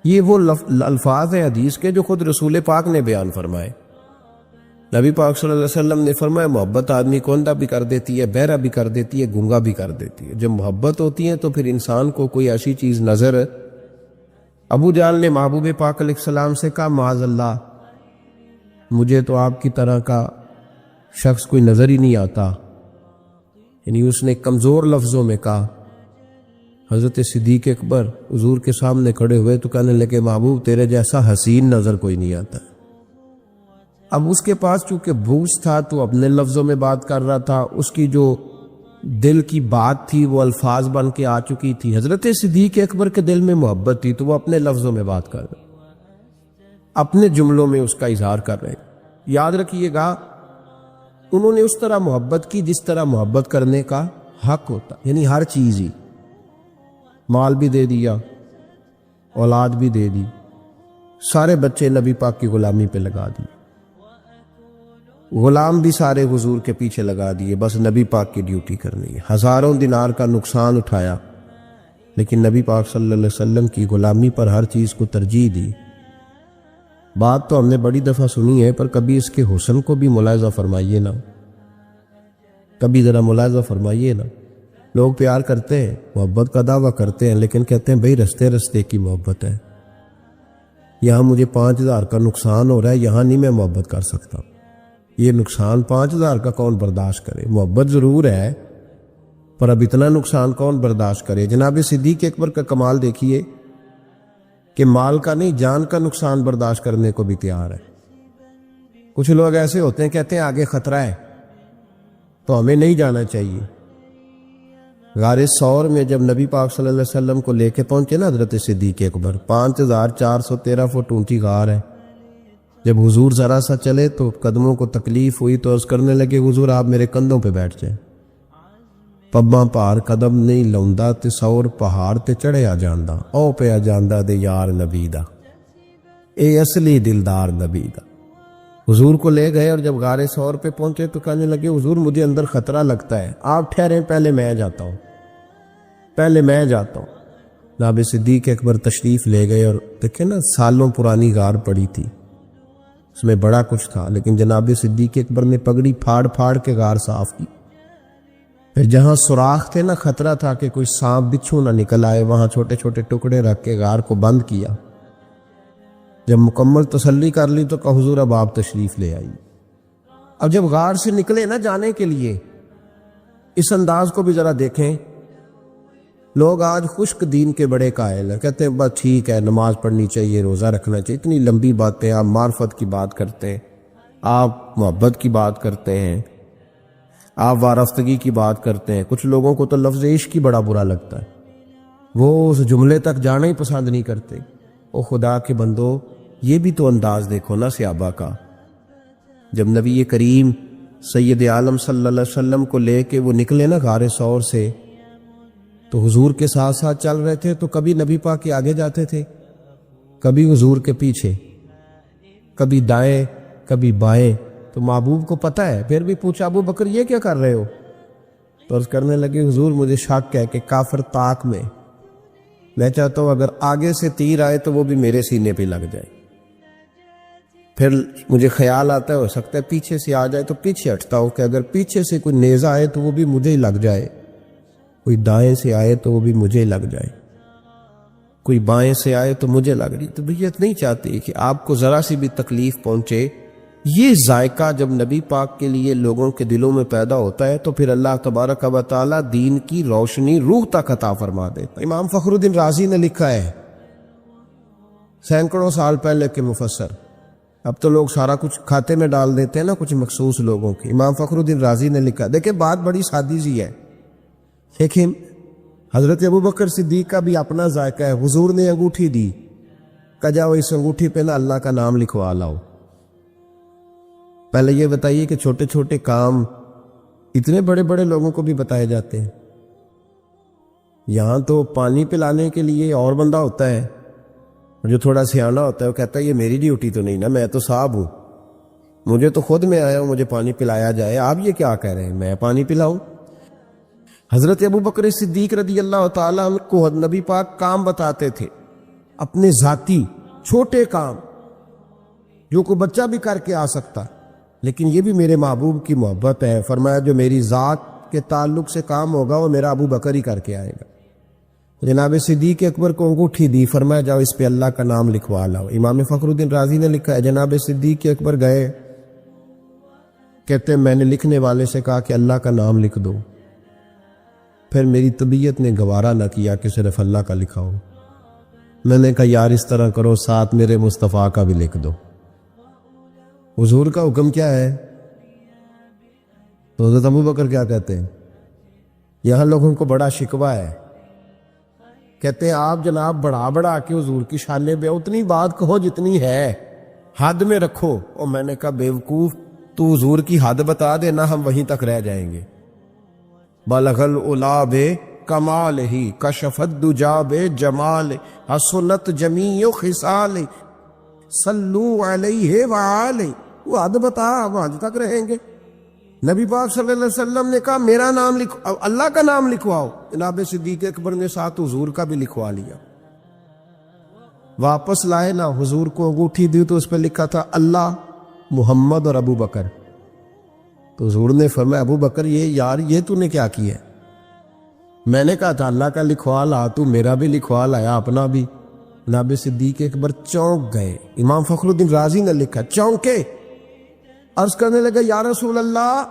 یہ وہ الفاظ ہیں حدیث کے جو خود رسول پاک نے بیان فرمائے۔ نبی پاک صلی اللہ علیہ وسلم نے فرمایا محبت آدمی کو اندھا بھی کر دیتی ہے، بہرا بھی کر دیتی ہے، گونگا بھی کر دیتی ہے۔ جب محبت ہوتی ہے تو پھر انسان کو کوئی ایسی چیز نظر، ابو جہل نے محبوب پاک علیہ السلام سے کہا معاذ اللہ مجھے تو آپ کی طرح کا شخص کوئی نظر ہی نہیں آتا، یعنی اس نے کمزور لفظوں میں کہا۔ حضرت صدیق اکبر حضور کے سامنے کھڑے ہوئے تو کہنے لگے محبوب تیرے جیسا حسین نظر کوئی نہیں آتا۔ اب اس کے پاس چونکہ بوجھ تھا تو اپنے لفظوں میں بات کر رہا تھا، اس کی جو دل کی بات تھی وہ الفاظ بن کے آ چکی تھی۔ حضرت صدیق اکبر کے دل میں محبت تھی تو وہ اپنے لفظوں میں بات کر رہے، اپنے جملوں میں اس کا اظہار کر رہے۔ یاد رکھیے گا انہوں نے اس طرح محبت کی جس طرح محبت کرنے کا حق ہوتا، یعنی ہر چیز ہی، مال بھی دے دیا، اولاد بھی دے دی، سارے بچے نبی پاک کی غلامی پہ لگا دیے، غلام بھی سارے حضور کے پیچھے لگا دیے، بس نبی پاک کی ڈیوٹی کرنی ہے۔ ہزاروں دینار کا نقصان اٹھایا لیکن نبی پاک صلی اللہ علیہ وسلم کی غلامی پر ہر چیز کو ترجیح دی۔ بات تو ہم نے بڑی دفعہ سنی ہے پر کبھی اس کے حسن کو بھی ملاحظہ فرمائیے نا، کبھی ذرا ملاحظہ فرمائیے نا۔ لوگ پیار کرتے ہیں، محبت کا دعویٰ کرتے ہیں، لیکن کہتے ہیں بھئی رستے رستے کی محبت ہے، یہاں مجھے 5000 کا نقصان ہو رہا ہے، یہاں نہیں میں محبت کر سکتا۔ یہ نقصان 5000 کا کون برداشت کرے؟ محبت ضرور ہے پر اب اتنا نقصان کون برداشت کرے؟ جناب صدیق اکبر کا کمال دیکھیے کہ مال کا نہیں جان کا نقصان برداشت کرنے کو بھی تیار ہے۔ کچھ لوگ ایسے ہوتے ہیں کہتے ہیں آگے خطرہ ہے تو ہمیں نہیں جانا چاہیے۔ غار ثور میں جب نبی پاک صلی اللہ علیہ وسلم کو لے کے پہنچے نا حضرت صدیق اکبر، 5413 فٹ اونچی غار ہے، جب حضور ذرا سا چلے تو قدموں کو تکلیف ہوئی تو عرض کرنے لگے حضور آپ میرے کندھوں پہ بیٹھ جائیں، پباں پار قدم نہیں لاؤندا تے سور پہاڑ تے چڑھے آ جاندا، او پہ آ جاندا دے یار نبی دا، اے اصلی دلدار نبی دا۔ حضور کو لے گئے اور جب غار ثور پہ پہنچے تو کہنے لگے حضور مجھے اندر خطرہ لگتا ہے، آپ ٹھہریں پہلے میں جاتا ہوں، پہلے میں جاتا ہوں۔ جناب صدیق اکبر تشریف لے گئے اور دیکھیں نا سالوں پرانی غار پڑی تھی، اس میں بڑا کچھ تھا، لیکن جناب صدیق اکبر نے پگڑی پھاڑ پھاڑ کے غار صاف کی۔ پھر جہاں سوراخ تھے نا، خطرہ تھا کہ کوئی سانپ بچھو نہ نکل آئے، وہاں چھوٹے چھوٹے ٹکڑے رکھ کے غار کو بند کیا۔ جب مکمل تسلی کر لی تو کہا حضور اب آپ تشریف لے آئی۔ اب جب غار سے نکلے نا جانے کے لیے، اس انداز کو بھی ذرا دیکھیں۔ لوگ آج خشک دین کے بڑے قائل ہیں، کہتے ہیں بس ٹھیک ہے نماز پڑھنی چاہیے، روزہ رکھنا چاہیے، اتنی لمبی باتیں، آپ معرفت کی بات کرتے ہیں، آپ محبت کی بات کرتے ہیں، آپ وارفتگی کی بات کرتے ہیں، کچھ لوگوں کو تو لفظ عشق ہی بڑا برا لگتا ہے، وہ اس جملے تک جانا ہی پسند نہیں کرتے۔ او خدا کے بندو، یہ بھی تو انداز دیکھو نا صحابہ کا، جب نبی کریم سید عالم صلی اللہ علیہ وسلم کو لے کے وہ نکلے نا غار ثور سے، تو حضور کے ساتھ ساتھ چل رہے تھے، تو کبھی نبی پاک کے آگے جاتے تھے، کبھی حضور کے پیچھے، کبھی دائیں کبھی بائیں۔ تو محبوب کو پتہ ہے، پھر بھی پوچھا ابو بکر یہ کیا کر رہے ہو؟ تو عرض کرنے لگے حضور مجھے شک ہے کہ کافر طاق میں چاہتا ہوں اگر آگے سے تیر آئے تو وہ بھی میرے سینے پہ لگ جائے، پھر مجھے خیال آتا ہے ہو سکتا ہے پیچھے سے آ جائے تو پیچھے ہٹتا ہوں کہ اگر پیچھے سے کوئی نیزہ آئے تو وہ بھی مجھے ہی لگ جائے، کوئی دائیں سے آئے تو وہ بھی مجھے ہی لگ جائے، کوئی بائیں سے آئے تو مجھے لگ رہی۔ طبیعت نہیں چاہتی کہ آپ کو ذرا سی بھی تکلیف پہنچے۔ یہ ذائقہ جب نبی پاک کے لیے لوگوں کے دلوں میں پیدا ہوتا ہے تو پھر اللہ تبارک و تعالی دین کی روشنی روح تک عطا فرما دیتا ہے۔ امام فخر الدین رازی نے لکھا ہے، سینکڑوں سال پہلے کے مفسر، اب تو لوگ سارا کچھ کھاتے میں ڈال دیتے ہیں نا کچھ مخصوص لوگوں کی۔ امام فخر الدین رازی نے لکھا، دیکھیں بات بڑی سادی سی ہے، لیکن حضرت ابوبکر صدیق کا بھی اپنا ذائقہ ہے۔ حضور نے انگوٹھی دی، کہا جاؤ اس انگوٹھی پہ نا اللہ کا نام لکھوا لاؤ۔ پہلے یہ بتائیے کہ چھوٹے چھوٹے کام اتنے بڑے بڑے لوگوں کو بھی بتائے جاتے ہیں؟ یہاں تو پانی پلانے کے لیے اور بندہ ہوتا ہے، جو تھوڑا سیانا ہوتا ہے وہ کہتا ہے یہ میری ڈیوٹی تو نہیں نا، میں تو صاحب ہوں، مجھے تو خود میں آیا ہوں مجھے پانی پلایا جائے، آپ یہ کیا کہہ رہے ہیں میں پانی پلاؤں؟ حضرت ابوبکر صدیق رضی اللہ تعالیٰ عنہ کو نبی پاک کام بتاتے تھے، اپنے ذاتی چھوٹے کام جو کوئی بچہ بھی کر کے آ سکتا، لیکن یہ بھی میرے محبوب کی محبت ہے۔ فرمایا جو میری ذات کے تعلق سے کام ہوگا وہ میرا ابو بکر ہی کر کے آئے گا۔ جناب صدیق اکبر کو انگوٹھی دی، فرمایا جاؤ اس پہ اللہ کا نام لکھوا لاؤ۔ امام فخر الدین رازی نے لکھا ہے جناب صدیق اکبر گئے، کہتے ہیں میں نے لکھنے والے سے کہا کہ اللہ کا نام لکھ دو، پھر میری طبیعت نے گوارا نہ کیا کہ صرف اللہ کا لکھا ہو، میں نے کہا یار اس طرح کرو ساتھ میرے مصطفیٰ کا بھی لکھ دو۔ حضور کا حکم کیا ہے؟ تو حضرت ابوبکر کیا کہتے ہیں؟ یہاں لوگوں کو بڑا شکوہ ہے، کہتے ہیں آپ جناب بڑھا کے حضور کی شانے پہ اتنی بات کہو جتنی ہے، حد میں رکھو۔ اور میں نے کہا بیوقوف تو حضور کی حد بتا دے نا، ہم وہیں تک رہ جائیں گے۔ بلغ العلا بے کمال ہی کشف الدجا بے جمال، حسنت جمیع خصال صلو علیہ وآلہ، وہ حد بتا، ہم حد تک رہیں گے۔ نبی پاک صلی اللہ علیہ وسلم نے کہا میرا نام لکھو، اللہ کا نام لکھواؤ، جناب صدیق اکبر نے ساتھ حضور کا بھی لکھوا لیا۔ واپس لائے نا، حضور کو انگوٹھی دی تو اس پہ لکھا تھا اللہ، محمد اور ابو بکر۔ تو حضور نے فرمایا ابو بکر یہ تو نے کیا کیا ہے؟ میں نے کہا تھا اللہ کا لکھوا لا، تو میرا بھی لکھوا لایا اپنا بھی۔ جناب صدیق اکبر چونک گئے۔ امام فخر الدین رازی نے لکھا چونکے، عرض کرنے لگا یا رسول اللہ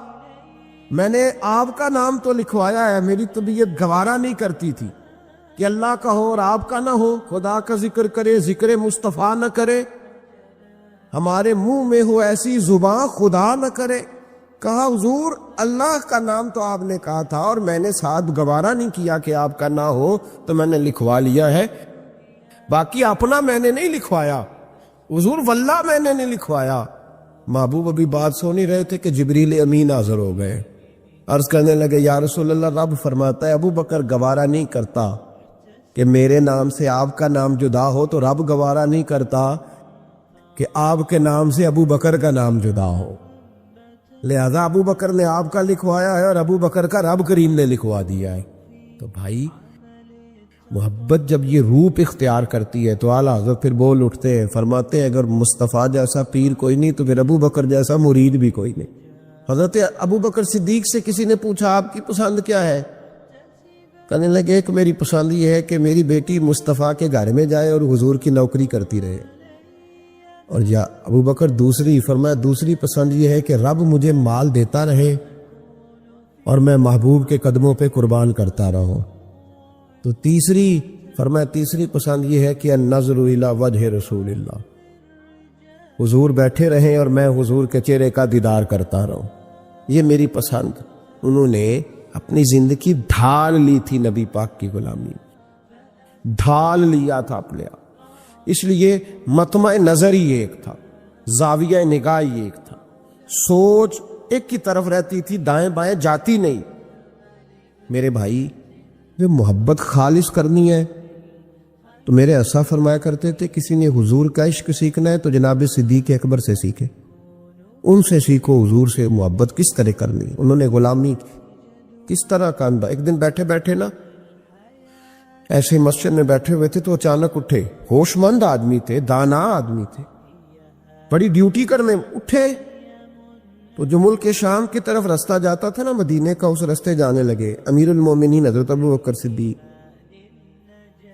میں نے آپ کا نام تو لکھوایا ہے، میری طبیعت گوارا نہیں کرتی تھی کہ اللہ کا ہو اور آپ کا نہ ہو، خدا کا ذکر کرے ذکر مصطفیٰ نہ کرے، ہمارے منہ میں ہو ایسی زبان خدا نہ کرے۔ کہا حضور اللہ کا نام تو آپ نے کہا تھا اور میں نے ساتھ گوارا نہیں کیا کہ آپ کا نہ ہو، تو میں نے لکھوا لیا ہے، باقی اپنا میں نے نہیں لکھوایا، حضور واللہ میں نے نہیں لکھوایا۔ محبوب ابھی بات سو نہیں رہے تھے کہ جبریل امین حاضر ہو گئے، عرض کرنے لگے یا رسول اللہ رب فرماتا ہے ابو بکر گوارا نہیں کرتا کہ میرے نام سے آپ کا نام جدا ہو، تو رب گوارا نہیں کرتا کہ آپ کے نام سے ابو بکر کا نام جدا ہو، لہذا ابو بکر نے آپ کا لکھوایا ہے اور ابو بکر کا رب کریم نے لکھوا دیا ہے۔ تو بھائی محبت جب یہ روپ اختیار کرتی ہے تو اعلیٰ حضرت پھر بول اٹھتے ہیں، فرماتے ہیں اگر مصطفیٰ جیسا پیر کوئی نہیں تو پھر ابو بکر جیسا مرید بھی کوئی نہیں۔ حضرت ابو بکر صدیق سے کسی نے پوچھا آپ کی پسند کیا ہے؟ کہنے لگے ایک میری پسند یہ ہے کہ میری بیٹی مصطفیٰ کے گھر میں جائے اور حضور کی نوکری کرتی رہے، اور یا ابو بکر دوسری، فرمایا دوسری پسند یہ ہے کہ رب مجھے مال دیتا رہے اور میں محبوب کے قدموں پہ قربان کرتا رہوں، تو تیسری، فرمایا تیسری پسند یہ ہے کہ النظر الی وجہ رسول اللہ، حضور بیٹھے رہیں اور میں حضور کے چہرے کا دیدار کرتا رہوں، یہ میری پسند۔ انہوں نے اپنی زندگی ڈھال لی تھی نبی پاک کی غلامی، ڈھال لیا تھا اپنے آپ۔ اس لیے مطمع نظر ہی ایک تھا، زاویہ نگاہ ہی ایک تھا، سوچ ایک کی طرف رہتی تھی، دائیں بائیں جاتی نہیں۔ میرے بھائی، جو محبت خالص کرنی ہے تو میرے اسا فرمایا کرتے تھے کسی نے حضور کا عشق سیکھنا ہے تو جناب صدیق اکبر سے سیکھے، ان سے سیکھو حضور سے محبت کس طرح کرنی ہے۔ انہوں نے غلامی کس طرح کا انداز۔ ایک دن بیٹھے بیٹھے نا ایسے مسجد میں بیٹھے ہوئے تھے تو اچانک اٹھے، ہوش مند آدمی تھے، دانا آدمی تھے، بڑی ڈیوٹی کرنے اٹھے تو جو ملک شام کی طرف رستہ جاتا تھا نا مدینے کا، اس رستے جانے لگے۔ امیر المومنین حضرت ابوبکر صدیق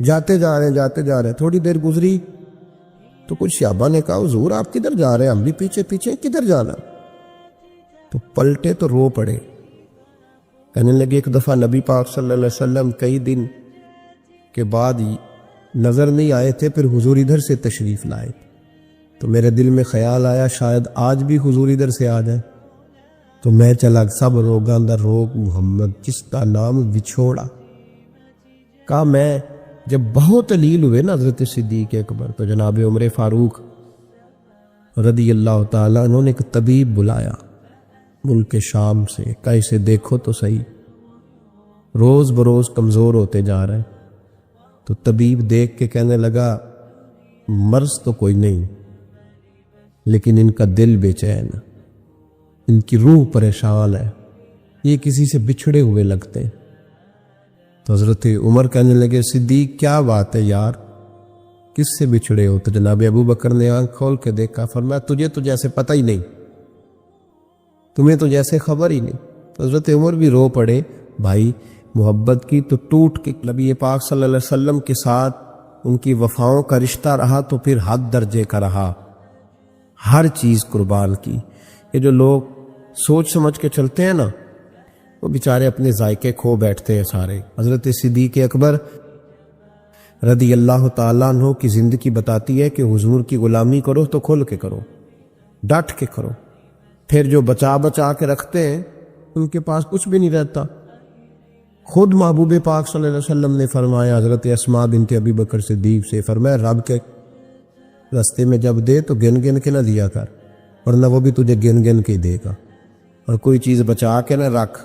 جاتے جا رہے ہیں، تھوڑی دیر گزری تو کچھ صحابہ نے کہا حضور آپ کدھر جا رہے ہیں؟ ہم بھی پیچھے پیچھے، کدھر جانا؟ تو پلٹے تو رو پڑے، کہنے لگے ایک دفعہ نبی پاک صلی اللہ علیہ وسلم کئی دن کے بعد نظر نہیں آئے تھے، پھر حضور ادھر سے تشریف لائے تو میرے دل میں خیال آیا شاید آج بھی حضور ادھر سے آ جائے، تو میں چلا سب روگاں دا روگ محمد جس کا نام بچھوڑا۔ کہا میں جب بہت علیل ہوئے نا حضرت صدیق اکبر تو جناب عمر فاروق رضی اللہ تعالیٰ انہوں نے ایک طبیب بلایا ملک شام سے، کہا اسے دیکھو تو صحیح، روز بروز کمزور ہوتے جا رہے ہیں۔ تو طبیب دیکھ کے کہنے لگا مرض تو کوئی نہیں، لیکن ان کا دل بے چین، ان کی روح پریشان ہے، یہ کسی سے بچھڑے ہوئے لگتے ہیں۔ تو حضرت عمر کہنے لگے صدیق کیا بات ہے یار، کس سے بچھڑے ہو؟ تو جناب ابو بکر نے آنکھ کھول کے دیکھا، فرمایا تجھے تو جیسے پتہ ہی نہیں، تمہیں تو جیسے خبر ہی نہیں۔ تو حضرت عمر بھی رو پڑے، بھائی محبت کی تو ٹوٹ کے نبی پاک صلی اللہ علیہ وسلم کے ساتھ ان کی وفاؤں کا رشتہ رہا تو پھر حد درجے کا رہا، ہر چیز قربان کی۔ یہ جو لوگ سوچ سمجھ کے چلتے ہیں نا وہ بیچارے اپنے ذائقے کھو بیٹھتے ہیں سارے۔ حضرت صدیق اکبر رضی اللہ تعالیٰ عنہ کی زندگی بتاتی ہے کہ حضور کی غلامی کرو تو کھل کے کرو، ڈٹ کے کرو، پھر جو بچا بچا کے رکھتے ہیں ان کے پاس کچھ بھی نہیں رہتا۔ خود محبوب پاک صلی اللہ علیہ وسلم نے فرمایا حضرت اسماء بنت ابی بکر صدیق سے، فرمایا رب کے رستے میں جب دے تو گن گن کے نہ دیا کر، ورنہ وہ بھی تجھے گن گن کے دے گا، اور کوئی چیز بچا کے نہ رکھ،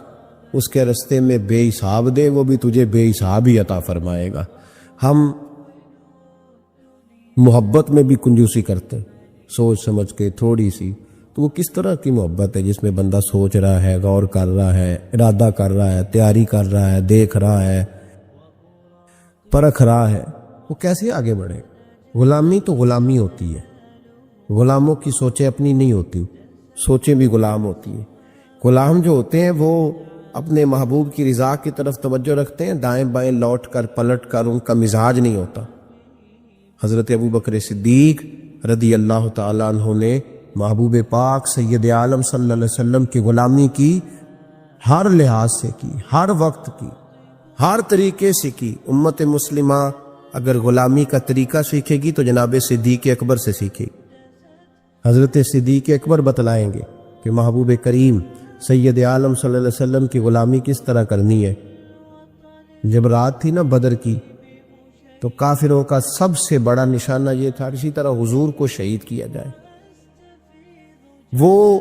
اس کے رستے میں بے حساب دے، وہ بھی تجھے بے حساب ہی عطا فرمائے گا۔ ہم محبت میں بھی کنجوسی کرتے، سوچ سمجھ کے تھوڑی سی، تو وہ کس طرح کی محبت ہے جس میں بندہ سوچ رہا ہے، غور کر رہا ہے، ارادہ کر رہا ہے، تیاری کر رہا ہے، دیکھ رہا ہے، پرکھ رہا ہے، وہ کیسے آگے بڑھے؟ غلامی تو غلامی ہوتی ہے، غلاموں کی سوچیں اپنی نہیں ہوتی، سوچیں بھی غلام ہوتی ہیں۔ غلام جو ہوتے ہیں وہ اپنے محبوب کی رضا کی طرف توجہ رکھتے ہیں، دائیں بائیں لوٹ کر پلٹ کر ان کا مزاج نہیں ہوتا۔ حضرت ابو بکر صدیق رضی اللہ تعالیٰ عنہ نے محبوب پاک سید عالم صلی اللہ علیہ وسلم کی غلامی کی، ہر لحاظ سے کی، ہر وقت کی، ہر طریقے سے کی۔ امت مسلمہ اگر غلامی کا طریقہ سیکھے گی تو جناب صدیق اکبر سے سیکھے گی۔ حضرت صدیق اکبر بتلائیں گے کہ محبوب کریم سید عالم صلی اللہ علیہ وسلم کی غلامی کس طرح کرنی ہے۔ جب رات تھی نا بدر کی تو کافروں کا سب سے بڑا نشانہ یہ تھا اسی طرح حضور کو شہید کیا جائے۔ وہ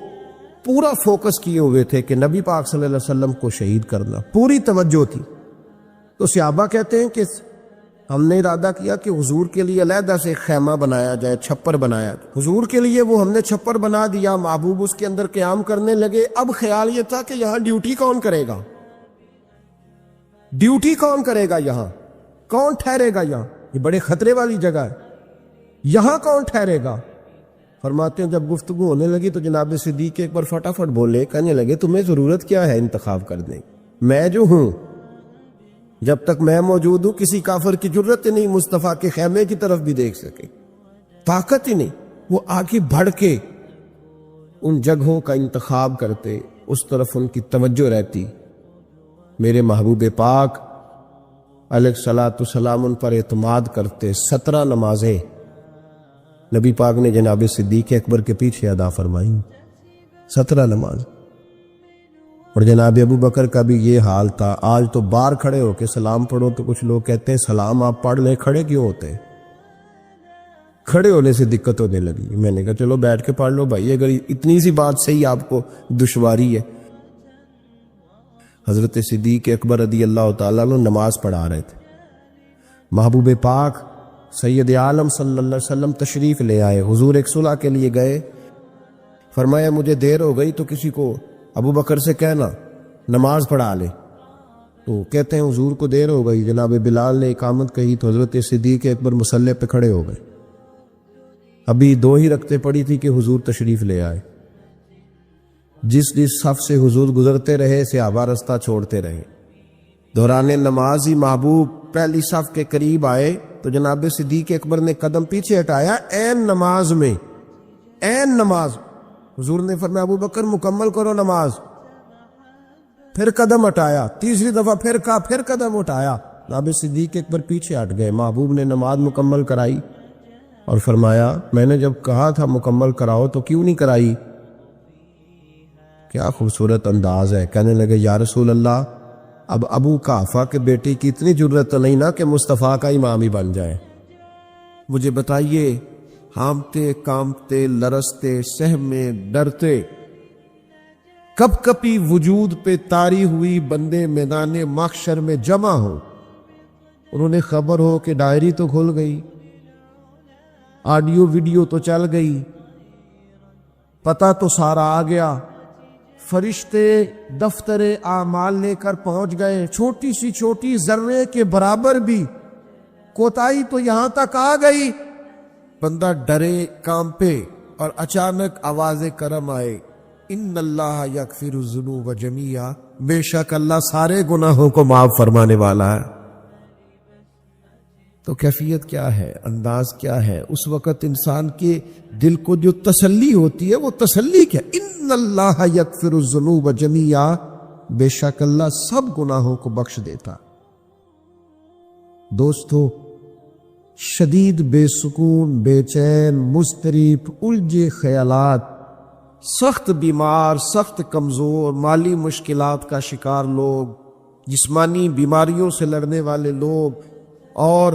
پورا فوکس کیے ہوئے تھے کہ نبی پاک صلی اللہ علیہ وسلم کو شہید کرنا، پوری توجہ تھی۔ تو صحابہ کہتے ہیں کہ ہم نے ارادہ کیا کہ حضور کے لیے علیحدہ سے خیمہ بنایا جائے، چھپر بنایا جائے۔ حضور کے لیے وہ ہم نے چھپر بنا دیا، محبوب اس کے اندر قیام کرنے لگے۔ اب خیال یہ تھا کہ یہاں ڈیوٹی کون کرے گا، ڈیوٹی کون کرے گا، یہاں کون ٹھہرے گا، یہاں یہ بڑے خطرے والی جگہ ہے، یہاں کون ٹھہرے گا۔ فرماتے ہیں جب گفتگو ہونے لگی تو جناب صدیق اکبر فٹافٹ بولے، کہنے لگے تمہیں ضرورت کیا ہے انتخاب کرنے، میں جو ہوں، جب تک میں موجود ہوں کسی کافر کی جرت نہیں مصطفیٰ کے خیمے کی طرف بھی دیکھ سکے، طاقت ہی نہیں۔ وہ آگے بڑھ کے ان جگہوں کا انتخاب کرتے، اس طرف ان کی توجہ رہتی۔ میرے محبوب پاک علیہ الصلاۃ والسلام ان پر اعتماد کرتے۔ 17 نمازیں نبی پاک نے جناب صدیق اکبر کے پیچھے ادا فرمائی، 17 نماز۔ اور جناب ابو بکر کا بھی یہ حال تھا. آج تو باہر کھڑے ہو کے سلام پڑھو تو کچھ لوگ کہتے ہیں سلام آپ پڑھ لیں, کھڑے کیوں ہوتے ہیں؟ کھڑے ہونے سے دقت ہونے لگی. میں نے کہا چلو بیٹھ کے پڑھ لو بھائی, اگر اتنی سی بات صحیح آپ کو دشواری ہے. حضرت صدیق اکبر رضی اللہ تعالیٰ عنہ نماز پڑھا رہے تھے. محبوب پاک سید عالم صلی اللہ علیہ وسلم تشریف لے آئے. حضور ایک صلح کے لیے گئے. فرمایا مجھے دیر ہو گئی تو کسی کو ابو بکر سے کہنا نماز پڑھا لے. تو کہتے ہیں حضور کو دیر ہو گئی, جناب بلال نے اقامت کہی تو حضرت صدیق اکبر مصلی پہ کھڑے ہو گئے. ابھی 2 ہی رکعتیں پڑی تھی کہ حضور تشریف لے آئے. جس صف سے حضور گزرتے رہے صحابہ رستہ چھوڑتے رہے. دوران نماز ہی محبوب پہلی صف کے قریب آئے تو جناب صدیق اکبر نے قدم پیچھے ہٹایا. عین نماز میں, عین نماز. حضور نے فرمایا ابو بکر مکمل کرو نماز. پھر قدم ہٹایا, تیسری دفعہ پھر کہا, پھر قدم ہٹایا. جناب صدیق اکبر پیچھے ہٹ گئے. محبوب نے نماز مکمل کرائی اور فرمایا میں نے جب کہا تھا مکمل کراؤ تو کیوں نہیں کرائی؟ کیا خوبصورت انداز ہے. کہنے لگے یا رسول اللہ اب ابو قحافہ کے بیٹے کی اتنی جرت تو نہیں نا کہ مصطفیٰ کا امام ہی بن جائے. مجھے بتائیے, ہامتے کامتے لرزتے سہمے ڈرتے کب کپی وجود پہ طاری ہوئی بندے میدان محشر میں جمع ہو. انہوں نے خبر ہو کہ ڈائری تو کھل گئی, آڈیو ویڈیو تو چل گئی, پتہ تو سارا آ گیا, فرشتے دفتر اعمال لے کر پہنچ گئے. چھوٹی سی چھوٹی ذرے کے برابر بھی کوتاہی تو یہاں تک آ گئی. بندہ ڈرے کانپے اور اچانک آواز کرم آئے, ان اللہ یغفر الذنوب جمیعا, بے شک اللہ سارے گناہوں کو معاف فرمانے والا ہے. تو کیفیت کیا ہے, انداز کیا ہے؟ اس وقت انسان کے دل کو جو تسلی ہوتی ہے وہ تسلی کیا؟ ان اللہ یغفر الذنوب جمیعا, بے شک اللہ سب گناہوں کو بخش دیتا. دوستو, شدید بے سکون, بے چین, مضطرب, الجھے خیالات, سخت بیمار, سخت کمزور, مالی مشکلات کا شکار لوگ, جسمانی بیماریوں سے لڑنے والے لوگ, اور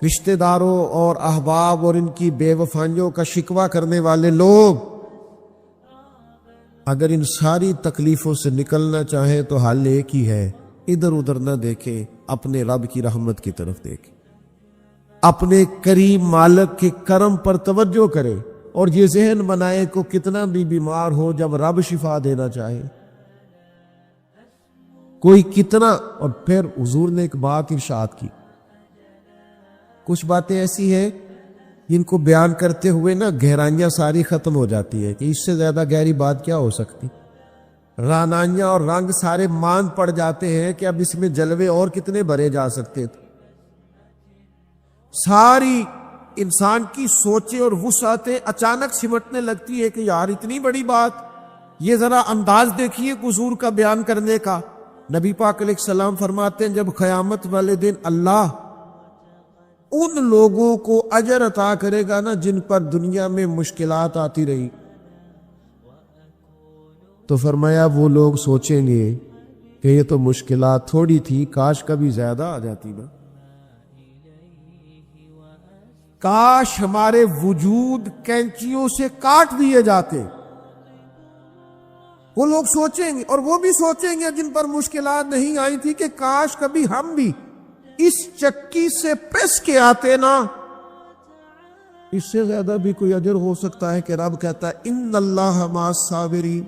رشتہ داروں اور احباب اور ان کی بے وفائیوں کا شکوہ کرنے والے لوگ, اگر ان ساری تکلیفوں سے نکلنا چاہیں تو حل ایک ہی ہے, ادھر ادھر نہ دیکھیں, اپنے رب کی رحمت کی طرف دیکھیں, اپنے کریم مالک کے کرم پر توجہ کرے, اور یہ ذہن بنائے کو کتنا بھی بیمار ہو جب رب شفا دینا چاہے کوئی کتنا. اور پھر حضور نے ایک بات ارشاد کی, کچھ باتیں ایسی ہیں جن کو بیان کرتے ہوئے نا گہرائیاں ساری ختم ہو جاتی ہے کہ اس سے زیادہ گہری بات کیا ہو سکتی. رانائیاں اور رنگ سارے مان پڑ جاتے ہیں کہ اب اس میں جلوے اور کتنے بھرے جا سکتے تھے. ساری انسان کی سوچیں اور وسعتیں اچانک سمٹنے لگتی ہے کہ یار اتنی بڑی بات. یہ ذرا انداز دیکھیے حضور کا بیان کرنے کا. نبی پاک علیہ السلام فرماتے ہیں جب قیامت والے دن اللہ ان لوگوں کو اجر عطا کرے گا نا جن پر دنیا میں مشکلات آتی رہی, تو فرمایا وہ لوگ سوچیں گے کہ یہ تو مشکلات تھوڑی تھی, کاش کبھی زیادہ آ جاتی نا, کاش ہمارے وجود کینچیوں سے کاٹ دیے جاتے. وہ لوگ سوچیں گے, اور وہ بھی سوچیں گے جن پر مشکلات نہیں آئی تھی کہ کاش کبھی ہم بھی اس چکی سے پس کے آتے نا. اس سے زیادہ بھی کوئی اجر ہو سکتا ہے کہ رب کہتا ہے ان اللہ مع الصابرین,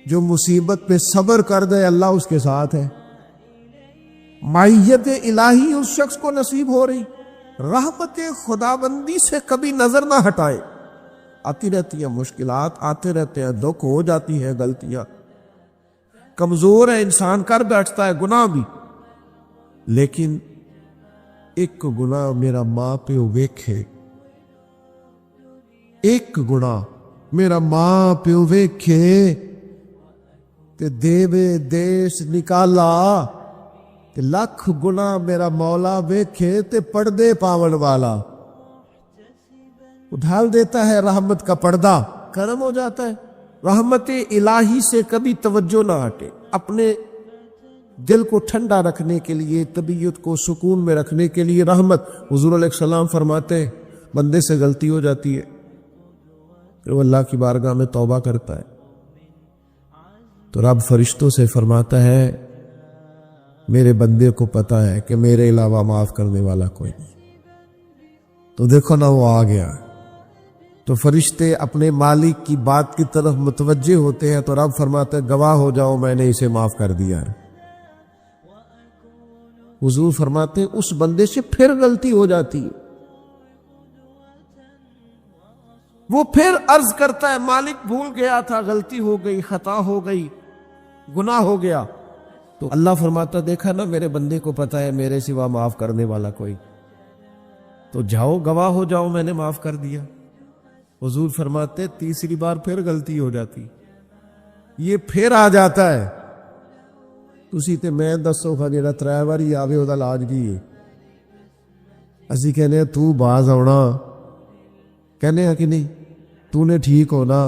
جو مصیبت پہ صبر کر دے اللہ اس کے ساتھ ہے. معیت الہی اس شخص کو نصیب ہو رہی, رحمت خداوندی سے کبھی نظر نہ ہٹائے. آتی رہتی ہیں مشکلات, آتے رہتے ہیں دکھ, ہو جاتی ہیں غلطیاں, کمزور ہے انسان, کر بیٹھتا ہے گناہ بھی, لیکن ایک گناہ میرا ماں پیو ویکھے, ایک گناہ میرا ماں پیو ویکھے تے دیوے دیس نکالا, تے لاکھ گناہ میرا مولا ویکھے تے پردے پاون والا. ڈھال دیتا ہے رحمت کا پردہ, کرم ہو جاتا ہے. رحمت الہی سے کبھی توجہ نہ ہٹے. اپنے دل کو ٹھنڈا رکھنے کے لیے، طبیعت کو سکون میں رکھنے کے لیے رحمت. حضور علیہ السلام فرماتے ہیں بندے سے غلطی ہو جاتی ہے پھر وہ اللہ کی بارگاہ میں توبہ کرتا ہے تو رب فرشتوں سے فرماتا ہے میرے بندے کو پتا ہے کہ میرے علاوہ معاف کرنے والا کوئی نہیں. تو دیکھو نا وہ آ گیا. تو فرشتے اپنے مالک کی بات کی طرف متوجہ ہوتے ہیں تو رب فرماتا ہے گواہ ہو جاؤ میں نے اسے معاف کر دیا ہے. حضور فرماتے ہیں اس بندے سے پھر غلطی ہو جاتی ہے، وہ پھر عرض کرتا ہے مالک بھول گیا تھا، غلطی ہو گئی، خطا ہو گئی، گناہ ہو گیا. تو اللہ فرماتا دیکھا نا میرے بندے کو پتا ہے میرے سوا معاف کرنے والا کوئی، تو جاؤ گواہ ہو جاؤ میں نے معاف کر دیا. حضور فرماتے تیسری بار پھر غلطی ہو جاتی، یہ پھر آ جاتا ہے. تسی تے میں دسو کھا جڑا 3 واری آوے او دا علاج کی ہے؟ اسی کہنے تو باز آنا، کہنے ہیں کہ نہیں تو نے ٹھیک ہونا،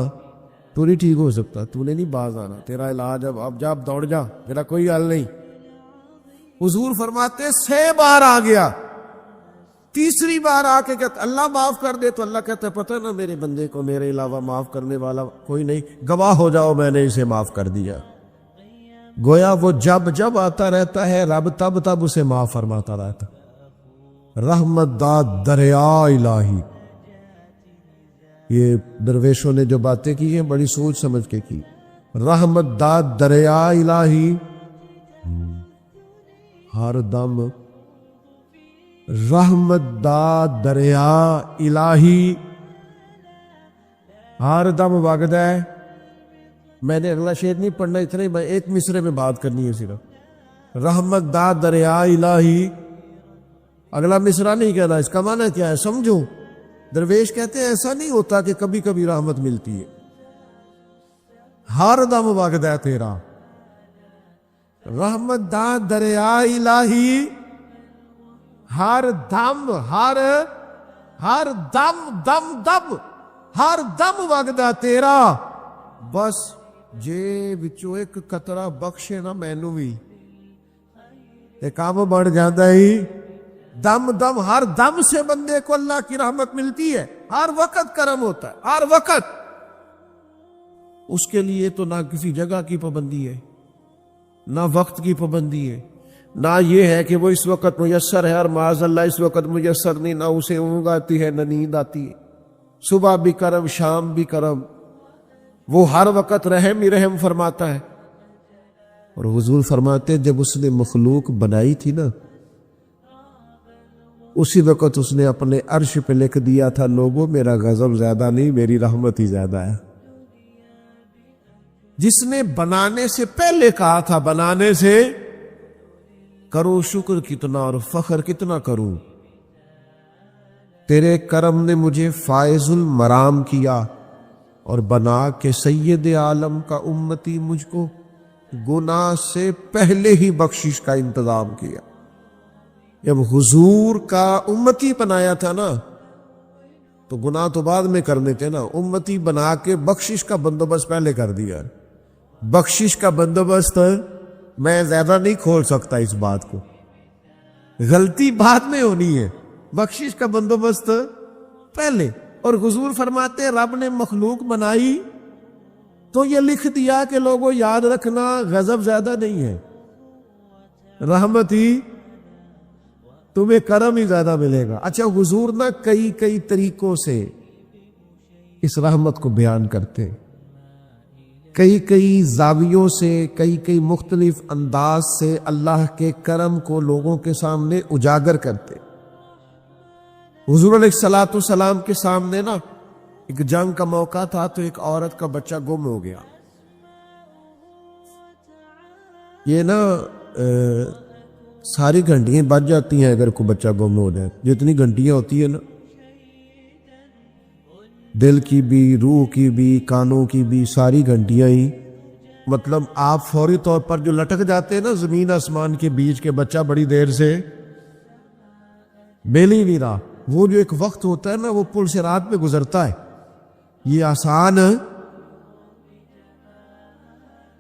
تو نہیں ٹھیک ہو سکتا، تو نے نہیں باز آنا، تیرا علاج اب جا دوڑ جا، تیرا کوئی حل نہیں. حضور فرماتے 6 بار آ گیا، تیسری بار آ کے کہتا اللہ معاف کر دے، تو اللہ کہتا ہے پتہ نا میرے بندے کو میرے علاوہ معاف کرنے والا کوئی نہیں، گواہ ہو جاؤ میں نے اسے معاف کر دیا. گویا وہ جب جب آتا رہتا ہے رب تب تب اسے معاف فرماتا رہتا. رحمت داد دریا الہی. یہ درویشوں نے جو باتیں کی ہیں بڑی سوچ سمجھ کے کی. رحمت داد دریا الہی ہر دم، رحمت داد دریا الہی ہر دم وگدا ہے. میں نے اگلا شعر نہیں پڑھنا، اتنا ہی میں ایک مصرے میں بات کرنی ہے صرف. رحمت داد دریا الہی، اگلا مصرع نہیں کہنا. اس کا معنی کیا ہے سمجھو. درویش کہتے ہیں ایسا نہیں ہوتا کہ کبھی کبھی رحمت ملتی ہے، ہر دم وگدا ہے تیرا. رحمت داد دریا الہی ہر دم، ہر دم دم دم ہر دم وگدا تیرا. بس جے وچوں ایک قطرہ بخشے نا مینوں وی تے کام بڑھ جاتا ہی. دم دم ہر دم سے بندے کو اللہ کی رحمت ملتی ہے، ہر وقت کرم ہوتا ہے، ہر وقت. اس کے لیے تو نہ کسی جگہ کی پابندی ہے، نہ وقت کی پابندی ہے، نہ یہ ہے کہ وہ اس وقت میسر ہے اور معاذ اللہ اس وقت میسر نہیں، نہ اسے اونگ آتی ہے نہ نیند آتی ہے. صبح بھی کرم شام بھی کرم، وہ ہر وقت رحم ہی رحم فرماتا ہے. اور حضور فرماتے جب اس نے مخلوق بنائی تھی نا اسی وقت اس نے اپنے عرش پہ لکھ دیا تھا لوگوں میرا غضب زیادہ نہیں میری رحمت ہی زیادہ ہے. جس نے بنانے سے پہلے کہا تھا بنانے سے کرو شکر کتنا اور فخر کتنا کروں، تیرے کرم نے مجھے فائز المرام کیا اور بنا کے سید عالم کا امتی مجھ کو گناہ سے پہلے ہی بخشش کا انتظام کیا. جب حضور کا امتی بنایا تھا نا تو گناہ تو بعد میں کرنے تھے نا، امتی بنا کے بخشش کا بندوبست پہلے کر دیا. بخشش کا بندوبست میں زیادہ نہیں کھول سکتا اس بات کو، غلطی بعد میں ہونی ہے، بخشش کا بندوبست پہلے. اور حضور فرماتے رب نے مخلوق بنائی تو یہ لکھ دیا کہ لوگوں یاد رکھنا غضب زیادہ نہیں ہے، رحمت ہی تمہیں کرم ہی زیادہ ملے گا. اچھا حضور نا کئی طریقوں سے اس رحمت کو بیان کرتے، کئی زاویوں سے، کئی مختلف انداز سے اللہ کے کرم کو لوگوں کے سامنے اجاگر کرتے. حضور علیہ السلام کے سامنے نا ایک جنگ کا موقع تھا تو ایک عورت کا بچہ گم ہو گیا. یہ نا ساری گھنٹیاں بج جاتی ہیں اگر کوئی بچہ گم ہو جائے، جتنی گھنٹیاں ہوتی ہیں نا دل کی بھی، روح کی بھی، کانوں کی بھی، ساری گھنٹیاں ہی، مطلب آپ فوری طور پر جو لٹک جاتے ہیں نا زمین آسمان کے بیچ کے بچہ بڑی دیر سے مل ہی نہیں رہا، وہ جو ایک وقت ہوتا ہے نا وہ پل سے رات پہ گزرتا ہے، یہ آسان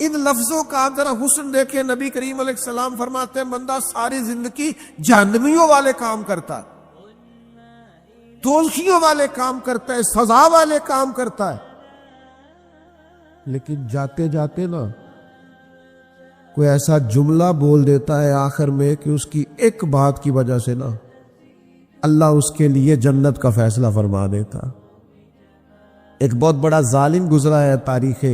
ان لفظوں کا آپ ذرا حسن دیکھیں. نبی کریم علیہ السلام فرماتے ہیں بندہ ساری زندگی جہنمیوں والے کام کرتا ہے، دوزخیوں والے کام کرتا ہے، سزا والے کام کرتا ہے، لیکن جاتے جاتے نا کوئی ایسا جملہ بول دیتا ہے آخر میں کہ اس کی ایک بات کی وجہ سے نا اللہ اس کے لیے جنت کا فیصلہ فرما دیتا. ایک بہت بڑا ظالم گزرا ہے تاریخ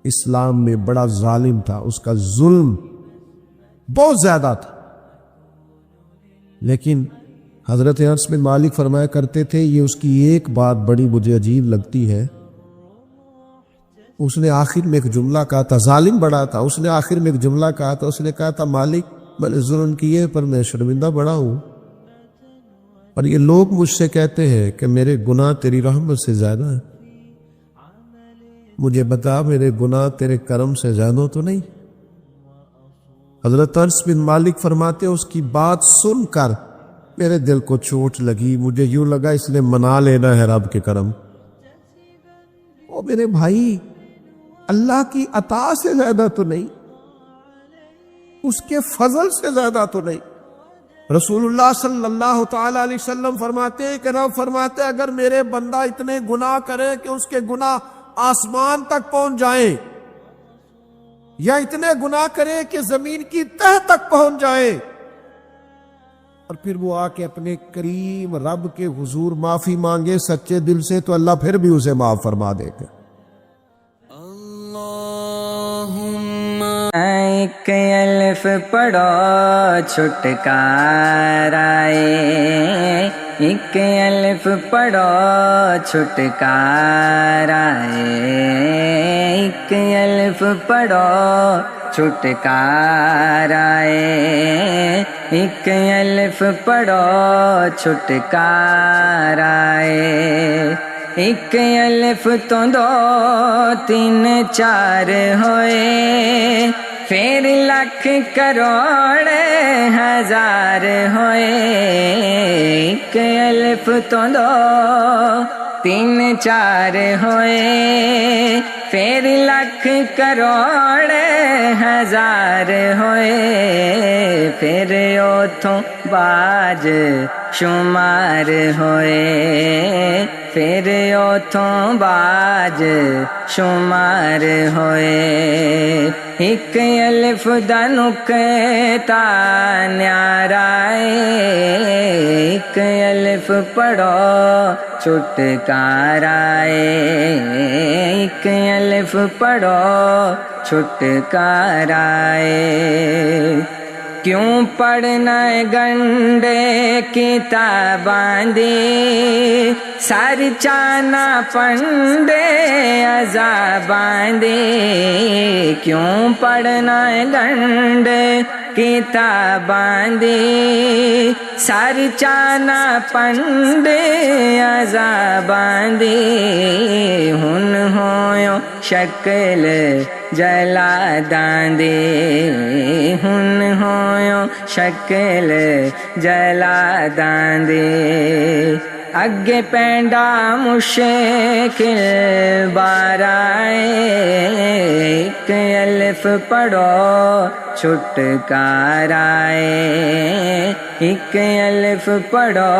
اسلام میں، بڑا ظالم تھا، اس کا ظلم بہت زیادہ تھا، لیکن حضرت انس بن مالک فرمایا کرتے تھے یہ اس کی ایک بات بڑی مجھے عجیب لگتی ہے. اس نے آخر میں ایک جملہ کہا تھا، ظالم بڑا تھا، اس نے آخر میں ایک جملہ کہا تھا، اس نے کہا تھا مالک میں نے ظلم کیے پر میں شرمندہ بڑا ہوں، اور یہ لوگ مجھ سے کہتے ہیں کہ میرے گناہ تیری رحمت سے زیادہ ہیں، مجھے بتا میرے گناہ تیرے کرم سے زیادہ تو نہیں. حضرت انس بن مالک فرماتے اس کی بات سن کر میرے دل کو چوٹ لگی، مجھے یوں لگا اس نے منا لینا ہے رب کے کرم. او میرے بھائی، اللہ کی عطا سے زیادہ تو نہیں، اس کے فضل سے زیادہ تو نہیں. رسول اللہ صلی اللہ تعالی علیہ وسلم فرماتے ہیں کہ رب فرماتے ہیں اگر میرے بندہ اتنے گناہ کرے کہ اس کے گناہ آسمان تک پہنچ جائیں، یا اتنے گناہ کرے کہ زمین کی تہ تک پہنچ جائے، اور پھر وہ آ کے اپنے کریم رب کے حضور معافی مانگے سچے دل سے، تو اللہ پھر بھی اسے معاف فرما دے گا. ایک الف پڑھو چھٹکارا ہے، ایک الف پڑھو چھٹکارا ہے، ایک الف پڑھو چھٹکارا ہے، ایک الف پڑھو چھٹکارا ہے. ایک الف تو دو تین چار ہوئے، پھر لاکھ کروڑ ہزار ہوئے. ایک الف تو دو تین چار ہوئے، پھر لاکھ کروڑ ہزار ہوئے. پھر اوتھوں باج شمار ہوئے، پھر اوتھوں باج شمار ہوئے. ایک الف دا نکتا نیارا ہے، ایک الف پڑھو چھٹکارا ہے، ایک الف پڑھو چھٹکارا ہے. کیوں پڑھنا گنڈے کتاباں دی، سر چانا پنڈے عذاباں دی. کیوں پڑھنا گنڈے کتاباں دی، سر چانا پنڈے عذاباں دی. ہن ہویو شکل جلاداں دی، ہن ہویو شکل جلاداں دی. اگے پینڈا مشکل بارائے، ایک الف پڑھو چھٹکارا ہے، ایک الف پڑھو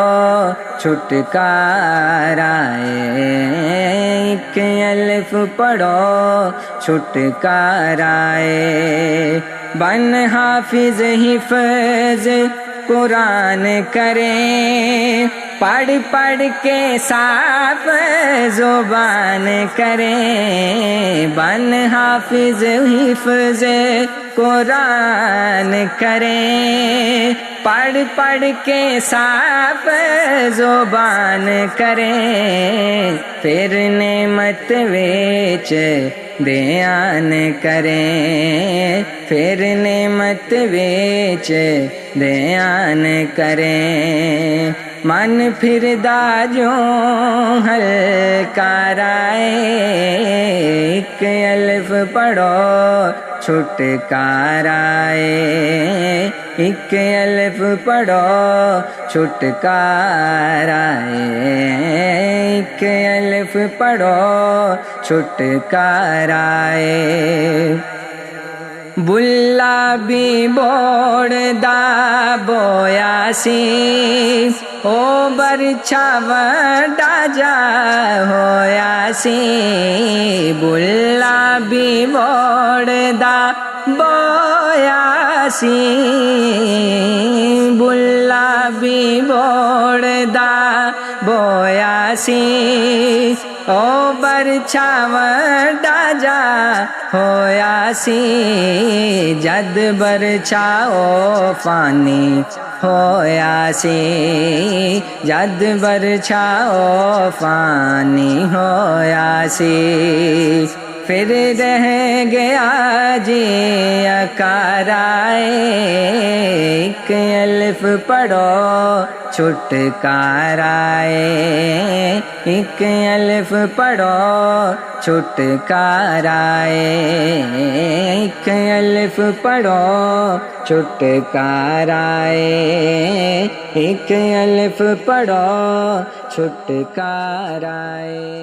چھٹکارا ہے، ایک الف پڑھو چھٹکارا ہے. بن حافظ حفظ قرآن کریں، پڑھ پڑھ کے صاف زبان کریں. بن حافظ حفظ قرآن کریں، پڑھ پڑھ کے صاف زبان کریں. پھر نعمت ویچ بیان کریں، پھر نعمت ویچ بیان کریں. من پھر داجوں ہلکارائے، ایک الف پڑھو چھٹکارا ہے، ایک الف پڑھو چھٹکارا ہے، ایک ایک الف پڑھو چھٹکارا ہے بلا بھی بوڑ دا بویا سی او برچھا وڈا جا ہویا سی بلا بھی بوڑ دا بویا سی بلا بھی بوڑ دا بویا سی او برچھا وڈا جا ہویا سی جد برچھا او فانی ہویا سی جد برچھا او فانی ہویا سی پھر رہ گیا جی اکارائے ایک الف پڑھو چھٹکارا ہے ایک الف پڑھو چھٹکارا ہے ایک الف پڑھو چھٹکارا ہے ایک الف پڑھو چھٹکارا ہے